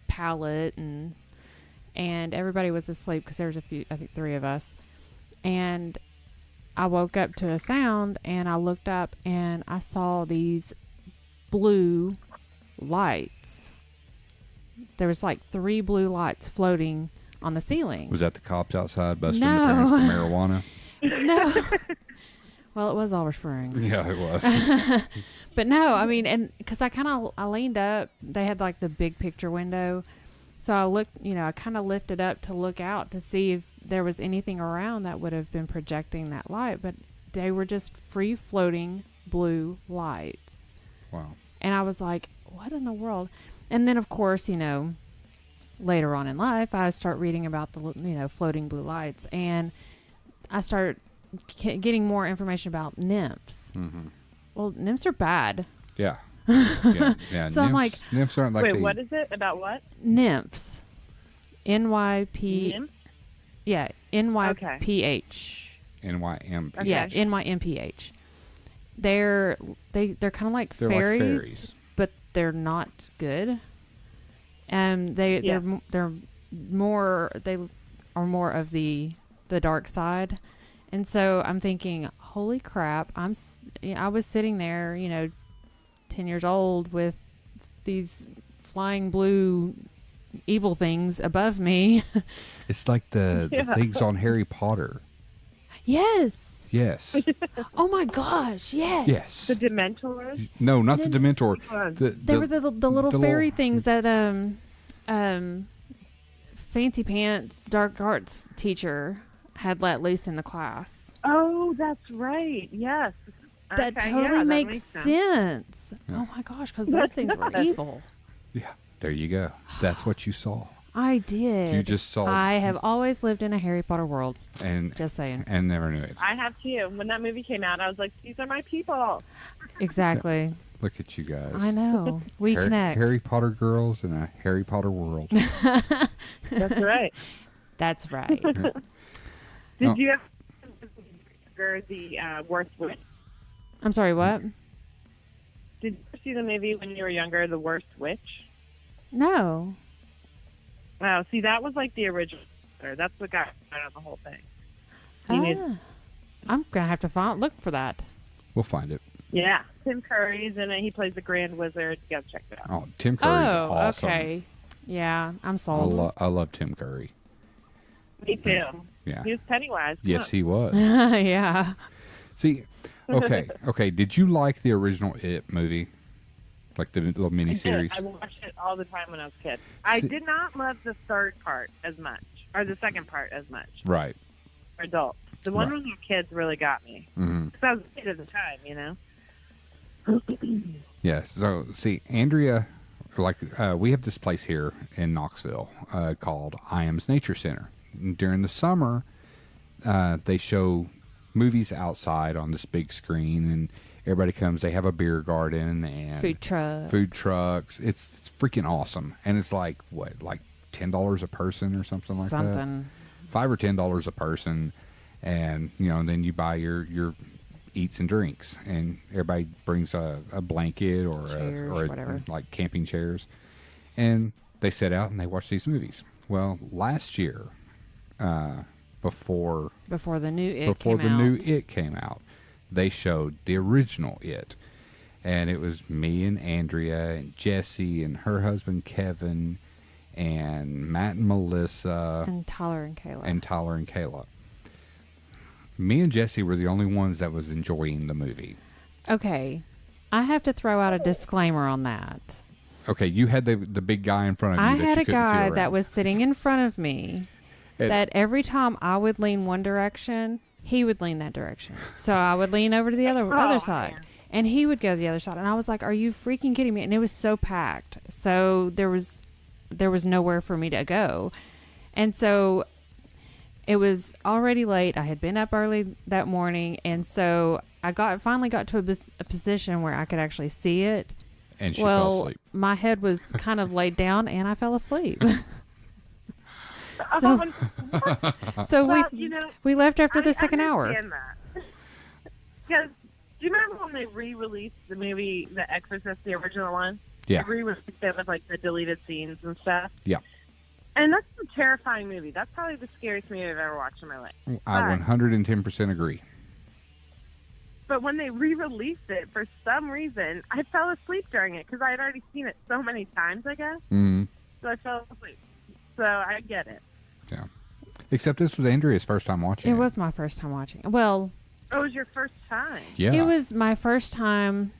pallet and everybody was asleep because there was I think 3 of us. And I woke up to a sound, and I looked up and I saw these blue lights. There was like 3 blue lights floating on the ceiling. Was that the cops outside busting No. the parents for marijuana? No. Well, it was Oliver Springs. Yeah, it was. But no, I mean, and because I leaned up, they had like the big picture window. So I looked, I kind of lifted up to look out to see if there was anything around that would have been projecting that light. But they were just free floating blue lights. Wow. And I was like, what in the world? And then, of course, later on in life, I start reading about the, floating blue lights. And I start getting more information about nymphs. Mm-hmm. Well, nymphs are bad. Yeah. Yeah. So I'm like, nymphs aren't like wait, what is it? About what? Nymphs. NYP. Nymph? Yeah, NYPH. NYM. Okay. Yeah, NYMPH. They're kind of like They're fairies, like fairies, but they're not good. And they are more of the dark side. And so I'm thinking, holy crap! I was sitting there, 10 years old with these flying blue evil things above me. It's like the things on Harry Potter. Yes. Yes. Oh my gosh! Yes. Yes. The Dementors? No, not the Dementor. They were the little fairy things that Fancy Pants Dark Arts teacher had let loose in the class. Oh, that's right. Yes. That Okay, totally that makes sense. sense. Yeah. Oh my gosh, because those things were evil. Yeah. There you go. That's what you saw. I did. You just saw. I have always lived in a Harry Potter world. And Just saying. And never knew it. I have too. When that movie came out, I was like, these are my people. Exactly. Look at you guys. I know. We connect. Harry Potter girls in a Harry Potter world. That's right. That's right. Did you ever the Worst Witch? I'm sorry, what? Did you see the movie when you were younger, The Worst Witch? No. Wow, see, that was like the original. That's what got out of the whole thing. You need- I'm going to have to look for that. We'll find it. Yeah, Tim Curry's in it. He plays the Grand Wizard. You gotta check it out. Oh, Tim Curry's Oh, awesome. okay. Yeah, I'm sold. I love Tim Curry. Me too. Yeah. He was Pennywise. Yes, he was. Yeah. See, okay. Did you like the original It movie? Like the little mini series? I watched it all the time when I was a kid. I did not love the third part as much, or the second part as much. Right. For adults. The one Right. with the kids really got me. Because I was a kid at the time, you know? Yeah. So, see, Andrea, we have this place here in Knoxville called Iams Nature Center. And during the summer, they show movies outside on this big screen, and everybody comes. They have a beer garden and Food trucks. It's freaking awesome. And it's like $10 a person or something like that. $5 or $10 a person, and then you buy your eats and drinks, and everybody brings a blanket or Chairs, whatever. like camping chairs, and they sit out and they watch these movies. Well, last year, before the new It came out, they showed the original It, and it was me and Andrea and Jesse and her husband Kevin and Matt and Melissa and Tyler and Kayla. Me and Jesse were the only ones that was enjoying the movie. Okay, I have to throw out a disclaimer on that. Okay, you had the big guy in front of you. I that had you a couldn't see guy around. that was sitting in front of me that every time I would lean one direction, he would lean that direction. So I would lean over to the other side, and he would go to the other side. And I was like, "Are you freaking kidding me?" And it was so packed, so there was nowhere for me to go, and so it was already late. I had been up early that morning, and so I finally got to a position where I could actually see it. And she fell asleep. My head was kind of laid down, and I fell asleep. We left after the second hour. Because do you remember when they re-released the movie The Exorcist, the original one? Yeah. They re-released it with like the deleted scenes and stuff. Yeah. And that's a terrifying movie. That's probably the scariest movie I've ever watched in my life. I 110% agree. But when they re-released it, for some reason, I fell asleep during it because I had already seen it so many times, I guess. Mm-hmm. So I fell asleep. So I get it. Yeah. Except this was Andrea's first time watching it. It was my first time watching. Well, it was your first time. Yeah. It was my first time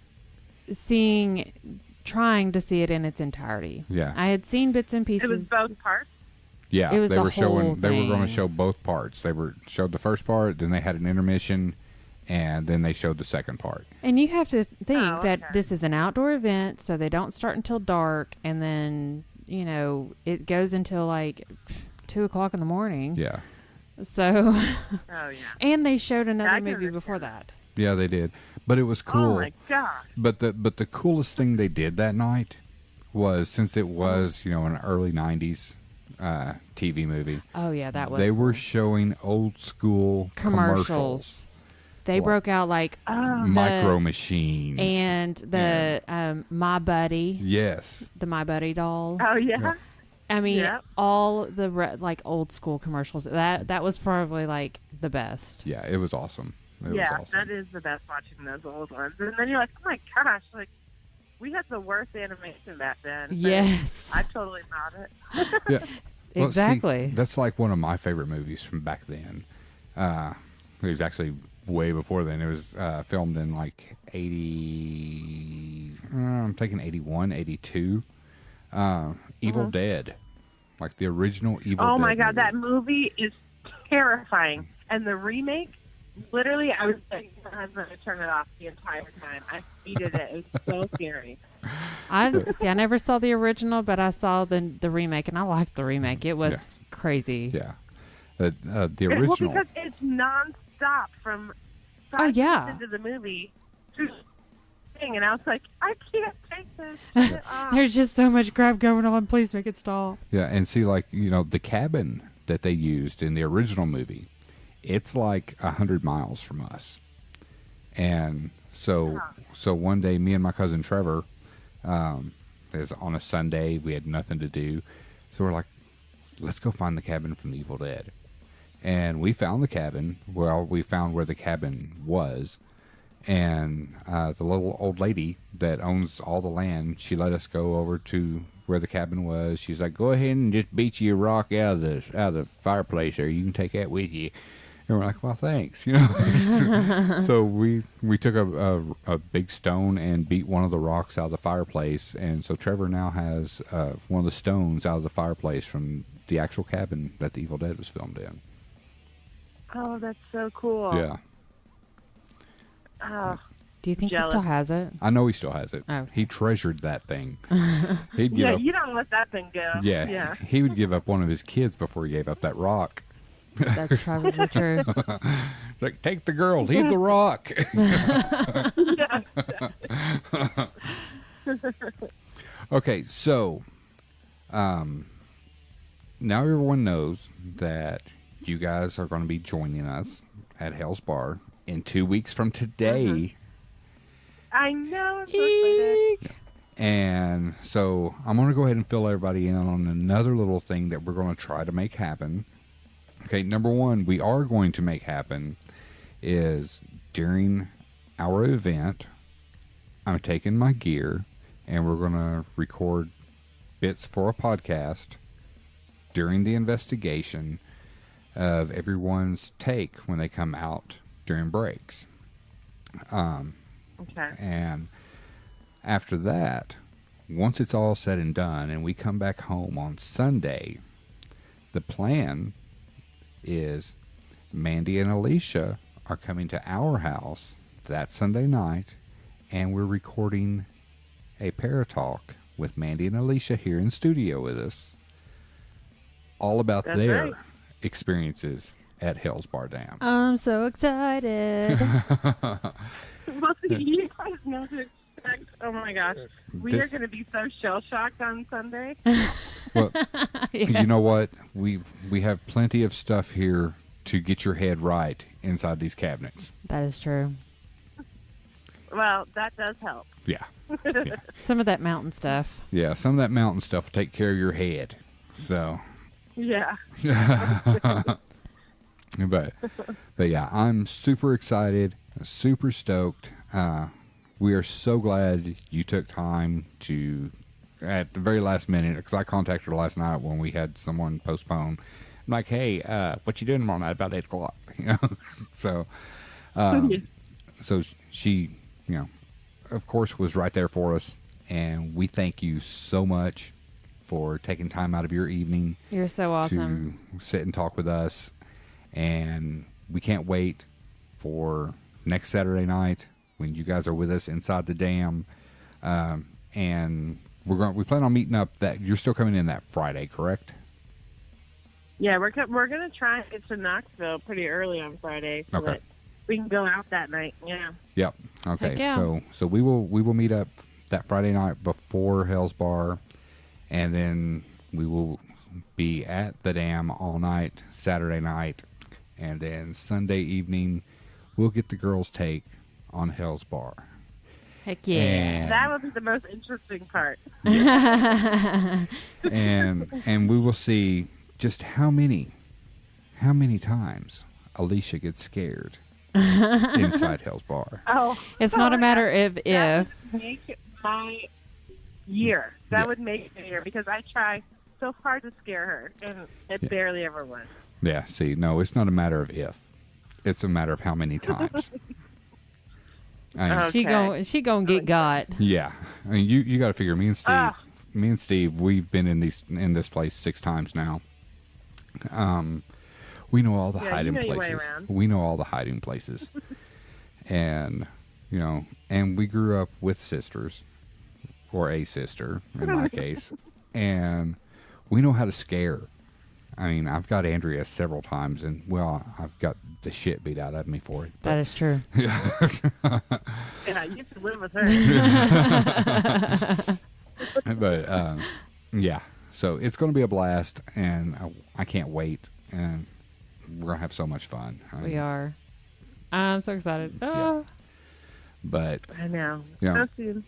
trying to see it in its entirety. Yeah. I had seen bits and pieces. It was both parts? Yeah. It was they the were whole They were going to thing. show both parts. They showed the first part, then they had an intermission, and then they showed the second part. And you have to think that okay. this is an outdoor event, so they don't start until dark, and then, it goes until like 2:00 in the morning. Yeah. So, Oh, yeah. and they showed another I can movie understand before that. Yeah, they did. But it was cool. Oh, my God. But the coolest thing they did that night was, since it was, an early 90s TV movie, Oh, yeah, that was they were cool. showing old school commercials. They Well, broke out like Micro Machines. and the My Buddy, Yes. the My Buddy doll. Oh, yeah? I mean, Yep. all the like old school commercials. That was probably like the best. Yeah, it was awesome. It Yeah, was awesome. that is the best, watching those old ones. And then you're like, oh, my gosh, like, we had the worst animation back then. but Yes. I totally bought it. Yeah. Well, Exactly. see, that's like one of my favorite movies from back then. It was actually way before then. It was filmed in like 80, I'm thinking 81, 82. Evil Dead. Like the original Evil Dead. Oh, my God, movie. that movie is terrifying. And the remake, literally, I was begging my husband to turn it off the entire time. I hated it. It was so scary. I never saw the original, but I saw the remake, and I liked the remake. It was crazy. Yeah. The Well, original. because it's nonstop from Oh, 5 yeah. minutes into the movie to the thing. And I was like, I can't take this. Turn it off. There's just so much crap going on. Please make it stop. Yeah, and see, like, the cabin that they used in the original movie, it's like 100 miles from us. And so one day, me and my cousin Trevor, it was on a Sunday, we had nothing to do. So we're like, let's go find the cabin from the Evil Dead. And we found the cabin. Well, we found where the cabin was. And the little old lady that owns all the land, she let us go over to where the cabin was. She's like, "Go ahead and just beat you a rock out of the fireplace there. You can take that with you." And we're like, "Well, thanks," you know. So we took a big stone and beat one of the rocks out of the fireplace, and so Trevor now has one of the stones out of the fireplace from the actual cabin that the Evil Dead was filmed in. Oh, that's so cool. Yeah. Oh, Do you think Jealous. he still has it? I know he still has it. Oh. He treasured that thing. He'd give yeah, up, you don't let that thing go. yeah, he would give up one of his kids before he gave up that rock. That's probably true. Like, take the girl, leave the rock. Okay, so now everyone knows that you guys are going to be joining us at Hell's Bar in 2 weeks from today. I know. I'm so excited. And so I'm going to go ahead and fill everybody in on another little thing that we're going to try to make happen. Okay, number one, we are going to make happen is during our event, I'm taking my gear and we're going to record bits for a podcast during the investigation of everyone's take when they come out during breaks. Okay. And after that, once it's all said and done and we come back home on Sunday, the plan is Mandie and Alicia are coming to our house that Sunday night, and we're recording a Paratalk with Mandie and Alicia here in studio with us, all about That's their right. experiences at Hell's Bar Dam. I'm so excited. Well, you guys know to expect. Oh my gosh, we This- are going to be so shell shocked on Sunday. Well, Yes. you know what? We have plenty of stuff here to get your head right inside these cabinets. That is true. Well, that does help. Yeah. Some of that mountain stuff. Yeah, some of that mountain stuff will take care of your head. So, Yeah. but yeah, I'm super excited, super stoked. We are so glad you took time to, at the very last minute, because I contacted her last night when we had someone postpone. I'm like, "Hey, what you doing tomorrow night about 8 o'clock?" You know, so she, you know, of course, was right there for us, and we thank you so much for taking time out of your evening You're so awesome. to sit and talk with us. And we can't wait for next Saturday night when you guys are with us inside the dam. And we plan on meeting up. That you're still coming in that Friday, correct? Yeah, we're going to try and get to Knoxville pretty early on Friday so Okay. that we can go out that night. Yeah. Yep. Okay. Heck yeah. So we will meet up that Friday night before Hell's Bar, and then we will be at the dam all night Saturday night, and then Sunday evening we'll get the girls' take on Hell's Bar. Heck yeah. And, That would be the most interesting part. and we will see just how many times Alicia gets scared inside Hell's Bar. Oh, It's not a matter of that if. would make my year. That Yeah. would make my year because I try so hard to scare her, and it barely ever wins. Yeah, see, no, it's not a matter of if. It's a matter of how many times. I mean, Okay. She gonna get got. yeah. I mean, you got to figure me and Steve. Ah. Me and Steve, we've been in this place 6 times now. We know all the Yeah, you hiding know your way places. around. We know all the hiding places. And, you know, and we grew up with sisters, or a sister in my case, and we know how to scare. I mean, I've got Andrea several times, and well, I've got the shit beat out of me for it. That is true. Yeah, you used to live with her. But yeah, so it's going to be a blast, and I can't wait, and we're going to have so much fun. We are. I'm so excited. Oh. But I know. Yeah. So soon.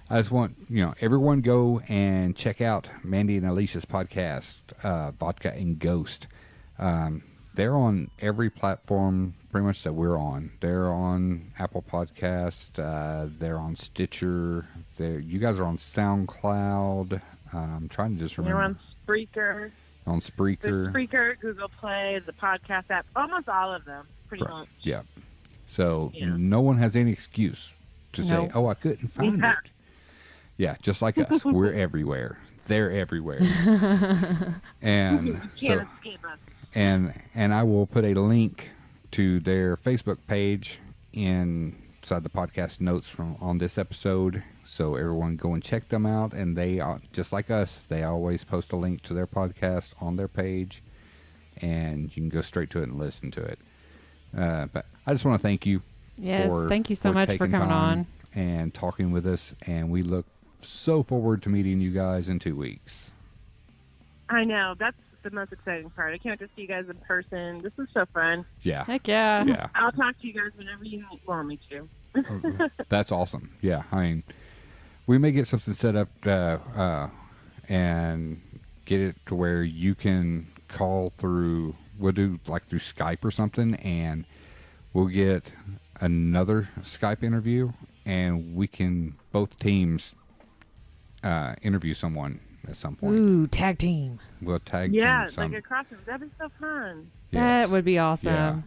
I just want, everyone go and check out Mandie and Alicia's podcast, Vodka and Ghost. they're on every platform pretty much that we're on. They're on Apple Podcast. They're on Stitcher. You guys are on SoundCloud. I'm trying to just remember. They're on Spreaker. On Spreaker. There's Spreaker, Google Play, the podcast app, almost all of them, pretty much. Yeah. So Yeah. no one has any excuse to say, "Oh, I couldn't find Yeah. it." Yeah, just like us, we're everywhere. They're everywhere, and so Can't escape us. and I will put a link to their Facebook page inside the podcast notes on this episode, so everyone go and check them out. And they are just like us; they always post a link to their podcast on their page, and you can go straight to it and listen to it. But I just want to thank you. Yes, thank you so much for taking coming time on and talking with us, and we look so forward to meeting you guys in 2 weeks. I know. That's the most exciting part. I can't just see you guys in person. This is so fun. Yeah. Heck yeah. Yeah. I'll talk to you guys whenever you want me to. That's awesome. Yeah. I mean, we may get something set up and get it to where you can call through, we'll do like through Skype or something, and we'll get another Skype interview, and we can, both teams, interview someone at some point. Ooh, tag team. We'll tag Yeah, team some. like a crossover. That'd be so fun. Yes. That would be awesome. Yeah.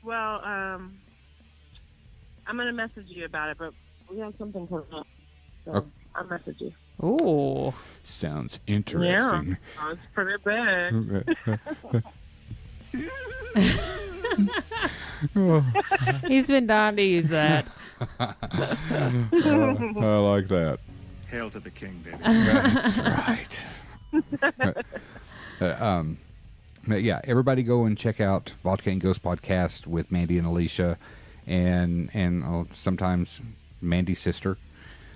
Well, I'm gonna message you about it, but we have something coming up, so Okay. I'll message you. Ooh. Sounds interesting. Yeah, it's pretty big. He's been dying to use that. I like that. Hail to the king, baby. That's right. But yeah, everybody go and check out Vodka and Ghosts Podcast with Mandie and Alicia, and sometimes Mandie's sister,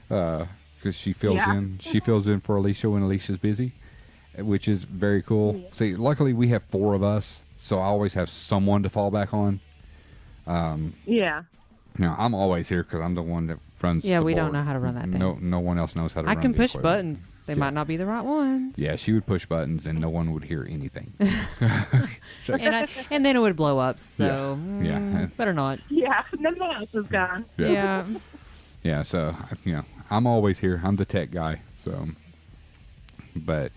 because she fills in. She fills in for Alicia when Alicia's busy, which is very cool. Yeah. See, luckily we have 4 of us, so I always have someone to fall back on. Yeah. You know, I'm always here because I'm the one that runs. Yeah, the we don't board. know how to run that thing. No one else knows how to. I run can the push equipment. buttons. They might not be the right ones. Yeah, she would push buttons and no one would hear anything. And then it would blow up. So Yeah. better not. Yeah. Nothing else is gone. Yeah. Yeah, so I'm always here. I'm the tech guy. So, but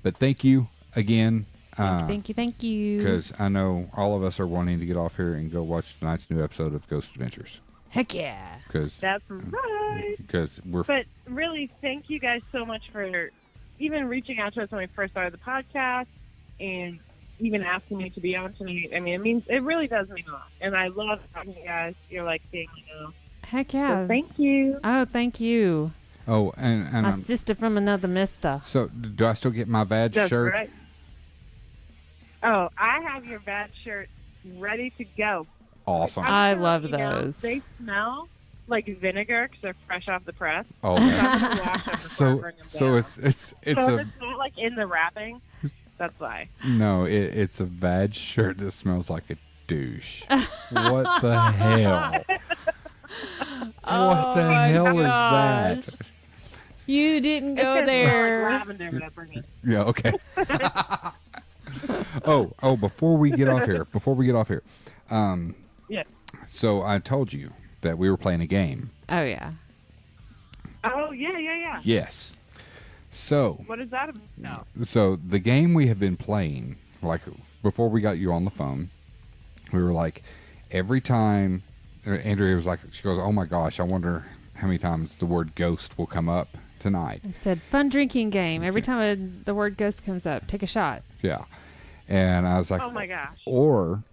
thank you again. Thank you. Because I know all of us are wanting to get off here and go watch tonight's new episode of Ghost Adventures. Heck yeah. Because That's right. we're But really, thank you guys so much for even reaching out to us when we first started the podcast and even asking me to be on tonight. I mean, it really does mean a lot. And I love talking to you guys. You're like family now. Heck yeah. So thank you. Oh, thank you. oh, and My sister from another mister. so do I still get my badge That's shirt? right. Oh, I have your badge shirt ready to go. Awesome. I I'm love telling you now, those. they smell like vinegar because they're fresh off the press. Oh, So man. I'm gonna wash them before I so bring them so down. it's So a if it's not like in the wrapping, that's why. no, it's a badge shirt that smells like a douche. What the hell? What the my hell gosh. is that? You didn't It go says there. Like lavender when I bring it. Yeah, okay. oh, before we get off here, Yeah. so I told you that we were playing a game. Oh, yeah. Oh yeah. Yes. So, What is that about? so the game we have been playing, like before we got you on the phone, we were like, every time Andrea was like, she goes, "Oh my gosh, I wonder how many times the word ghost will come up tonight." I said, fun drinking game. Every time the word ghost comes up, take a shot. Yeah. And I was like, Oh my gosh. or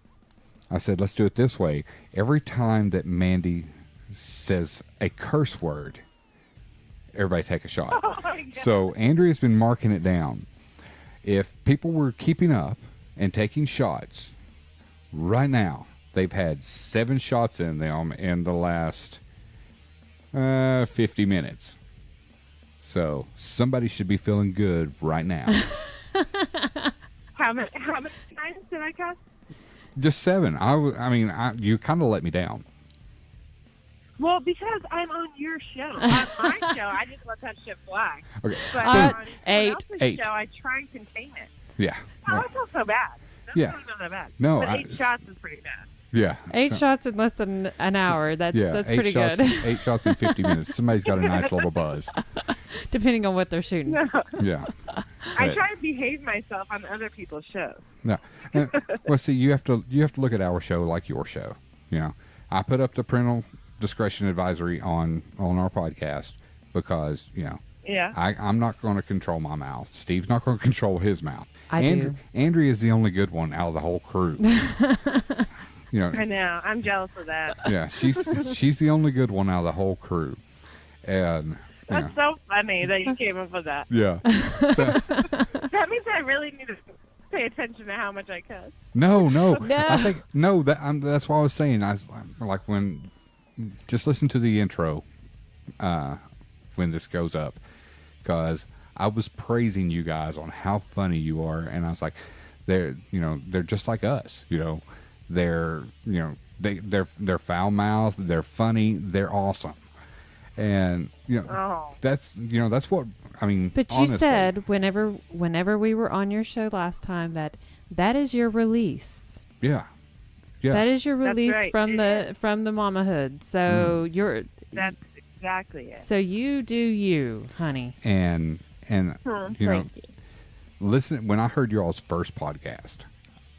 I said, let's do it this way. Every time that Mandie says a curse word, everybody take a shot. Oh my God. So Andrea's been marking it down. If people were keeping up and taking shots, right now they've had 7 shots in them in the last 50 minutes. So somebody should be feeling good right now. How many times did I cuss? Just 7. You kind of let me down. Well, because I'm on your show. On my show, I just let that shit fly. Okay. But Uh, on someone 8. else's 8. show, I try and contain it. Yeah. Oh, I feel so bad. That's Yeah. really not that bad. No, but 8 shots is pretty bad. Yeah. 8 shots in less than an hour. That's pretty shots, good. 8 shots in 50 minutes. Somebody's got a nice little buzz. Depending on what they're shooting. No. Yeah. I But- try to behave myself on other people's shows. No. Well, see, you have to look at our show like your show. You know, I put up the parental discretion advisory on our podcast because, you know, Yeah. I'm not going to control my mouth. Steve's not going to control his mouth. I do. Andrea is the only good one out of the whole crew. You know, I know. I'm jealous of that. yeah, she's the only good one out of the whole crew, and you know, That's so funny that you came up with that. yeah. So, That means I really need to pay attention to how much I cuss. no, No. I think no. That's what I was saying. I was like when just listen to the intro when this goes up, because I was praising you guys on how funny you are, and I was like, they're just like us, you know. They're they're foul mouthed, they're funny, they're awesome, and that's what I mean. But you honestly. said whenever we were on your show last time that is your release. Yeah. That is your That's release right. from It the mamahood. So you're That's exactly it. so you do you, honey. and you know, Thank you. listen, when I heard your all's first podcast,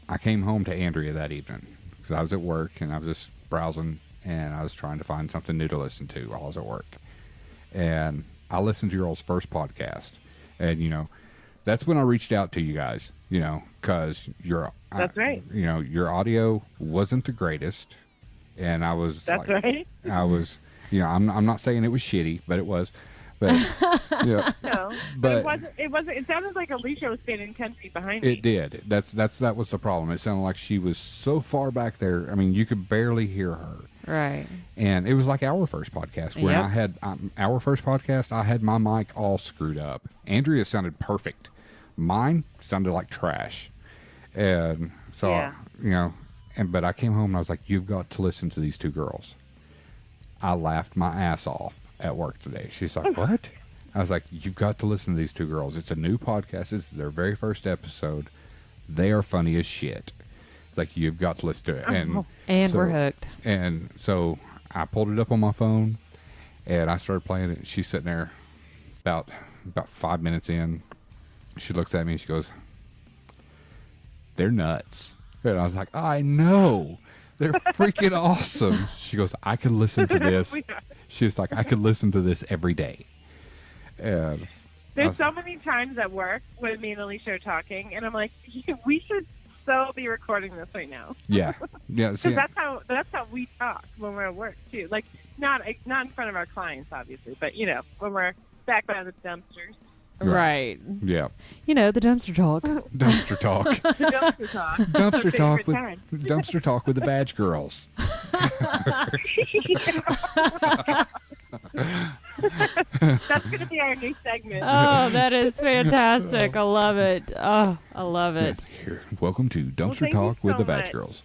I came home to Andrea that evening because I was at work and I was just browsing and I was trying to find something new to listen to while I was at work. And I listened to your all's first podcast, and you know, that's when I reached out to you guys, you know, because That's right. You know, your audio wasn't the greatest, and I was That's like, right. I was, you know, I'm not saying it was shitty, but it was, but yeah. No, But- it wasn't. It sounded like Alicia was standing 10 feet behind me. It did. That was the problem. It sounded like she was so far back there. I mean, you could barely hear her. Right. And it was like our first podcast when Yep. I had our first podcast. I had my mic all screwed up. Andrea sounded perfect. Mine sounded like trash. And so Yeah. you know, but I came home and I was like, "You've got to listen to these two girls." I laughed my ass off at work today. She's like, "What?" I was like, "You've got to listen to these two girls. It's a new podcast. This is their very first episode. They are funny as shit. It's like, you've got to listen to it." And so- we're hooked. And so I pulled it up on my phone and I started playing it. She's sitting there about 5 minutes in. She looks at me and she goes, "They're nuts." And I was like, "I know. They're freaking awesome." She goes, "I could listen to this." We are. She was like, "I could listen to this every day." And There's so many times at work when me and Alicia are talking, and I'm like, we should so be recording this right now. yeah. See, Because that's how we talk when we're at work too. Like not in front of our clients, obviously, but you know, when we're back by the dumpsters. Right. yeah. You know, the dumpster talk. Dumpster talk. The dumpster talk. Dumpster Favorite talk with time. dumpster talk with the Vag Girls. That's going to be our new segment. Oh, that is fantastic. I love it. Oh, I love it. Here, welcome to Dumpster thank you Talk with so the Vag much. Girls.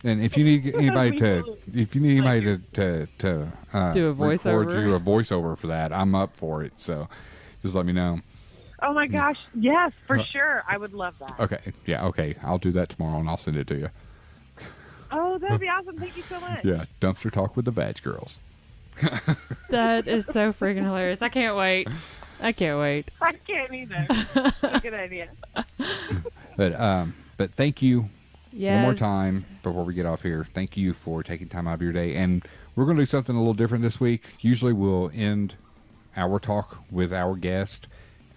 And if you need anybody We to, will. if you need anybody to Do a record voiceover. you a voiceover for that, I'm up for it. So just let me know. Oh my gosh, yes, for sure. I would love that. Okay, yeah, okay, I'll do that tomorrow and I'll send it to you. Oh, that'd be awesome. Thank you so much. Yeah, Dumpster Talk with the Vag Girls. That is so freaking hilarious. I can't wait. I can't wait. I can't either. That's a good idea. But thank you Yes. one more time before we get off here. Thank you for taking time out of your day. And we're going to do something a little different this week. Usually we'll end our talk with our guest,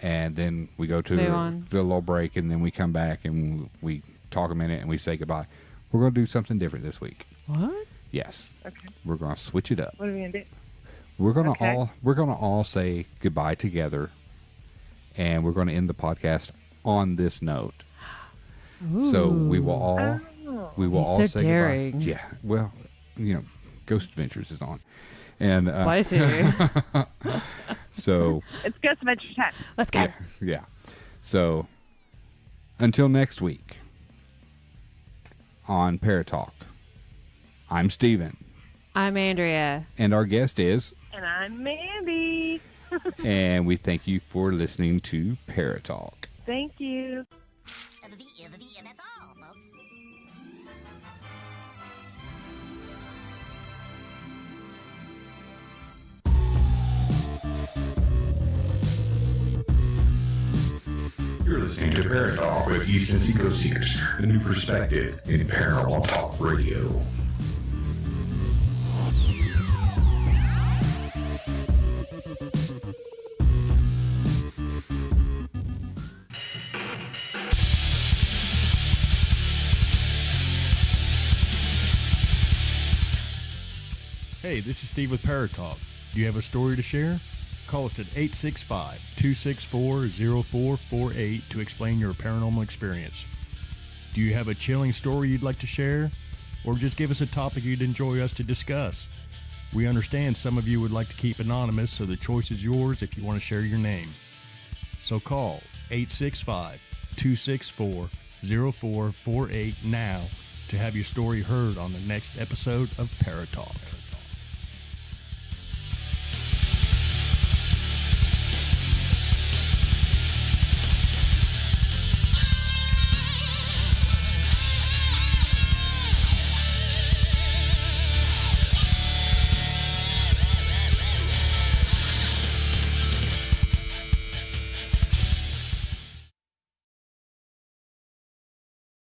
and then we go to Move on. the little break, and then we come back and we talk a minute and we say goodbye. We're going to do something different this week. What? Yes. Okay. We're going to switch it up. What are we going to do? We're going to Okay. all say goodbye together, and we're going to end the podcast on this note. So we will all Oh. all He's so say daring. goodbye. Yeah. Well, you know, Ghost Adventures is on, and Spicy. so It's Ghost Adventure time. Let's go. yeah. So until next week on Paratalk, I'm Steven, I'm Andrea. and our guest is, And I'm Mandie. and we thank you for listening to Paratalk. Thank you. And that's all, folks. listening to Paranormal Talk with East and Ghost Seekers, a new perspective in Paranormal Talk Radio. Hey, this is Steve with Paratalk. Do you have a story to share? Call us at 865-264-0448 to explain your paranormal experience. Do you have a chilling story you'd like to share? Or just give us a topic you'd enjoy us to discuss? We understand some of you would like to keep anonymous, so the choice is yours if you want to share your name. So call 865-264-0448 now to have your story heard on the next episode of Paratalk.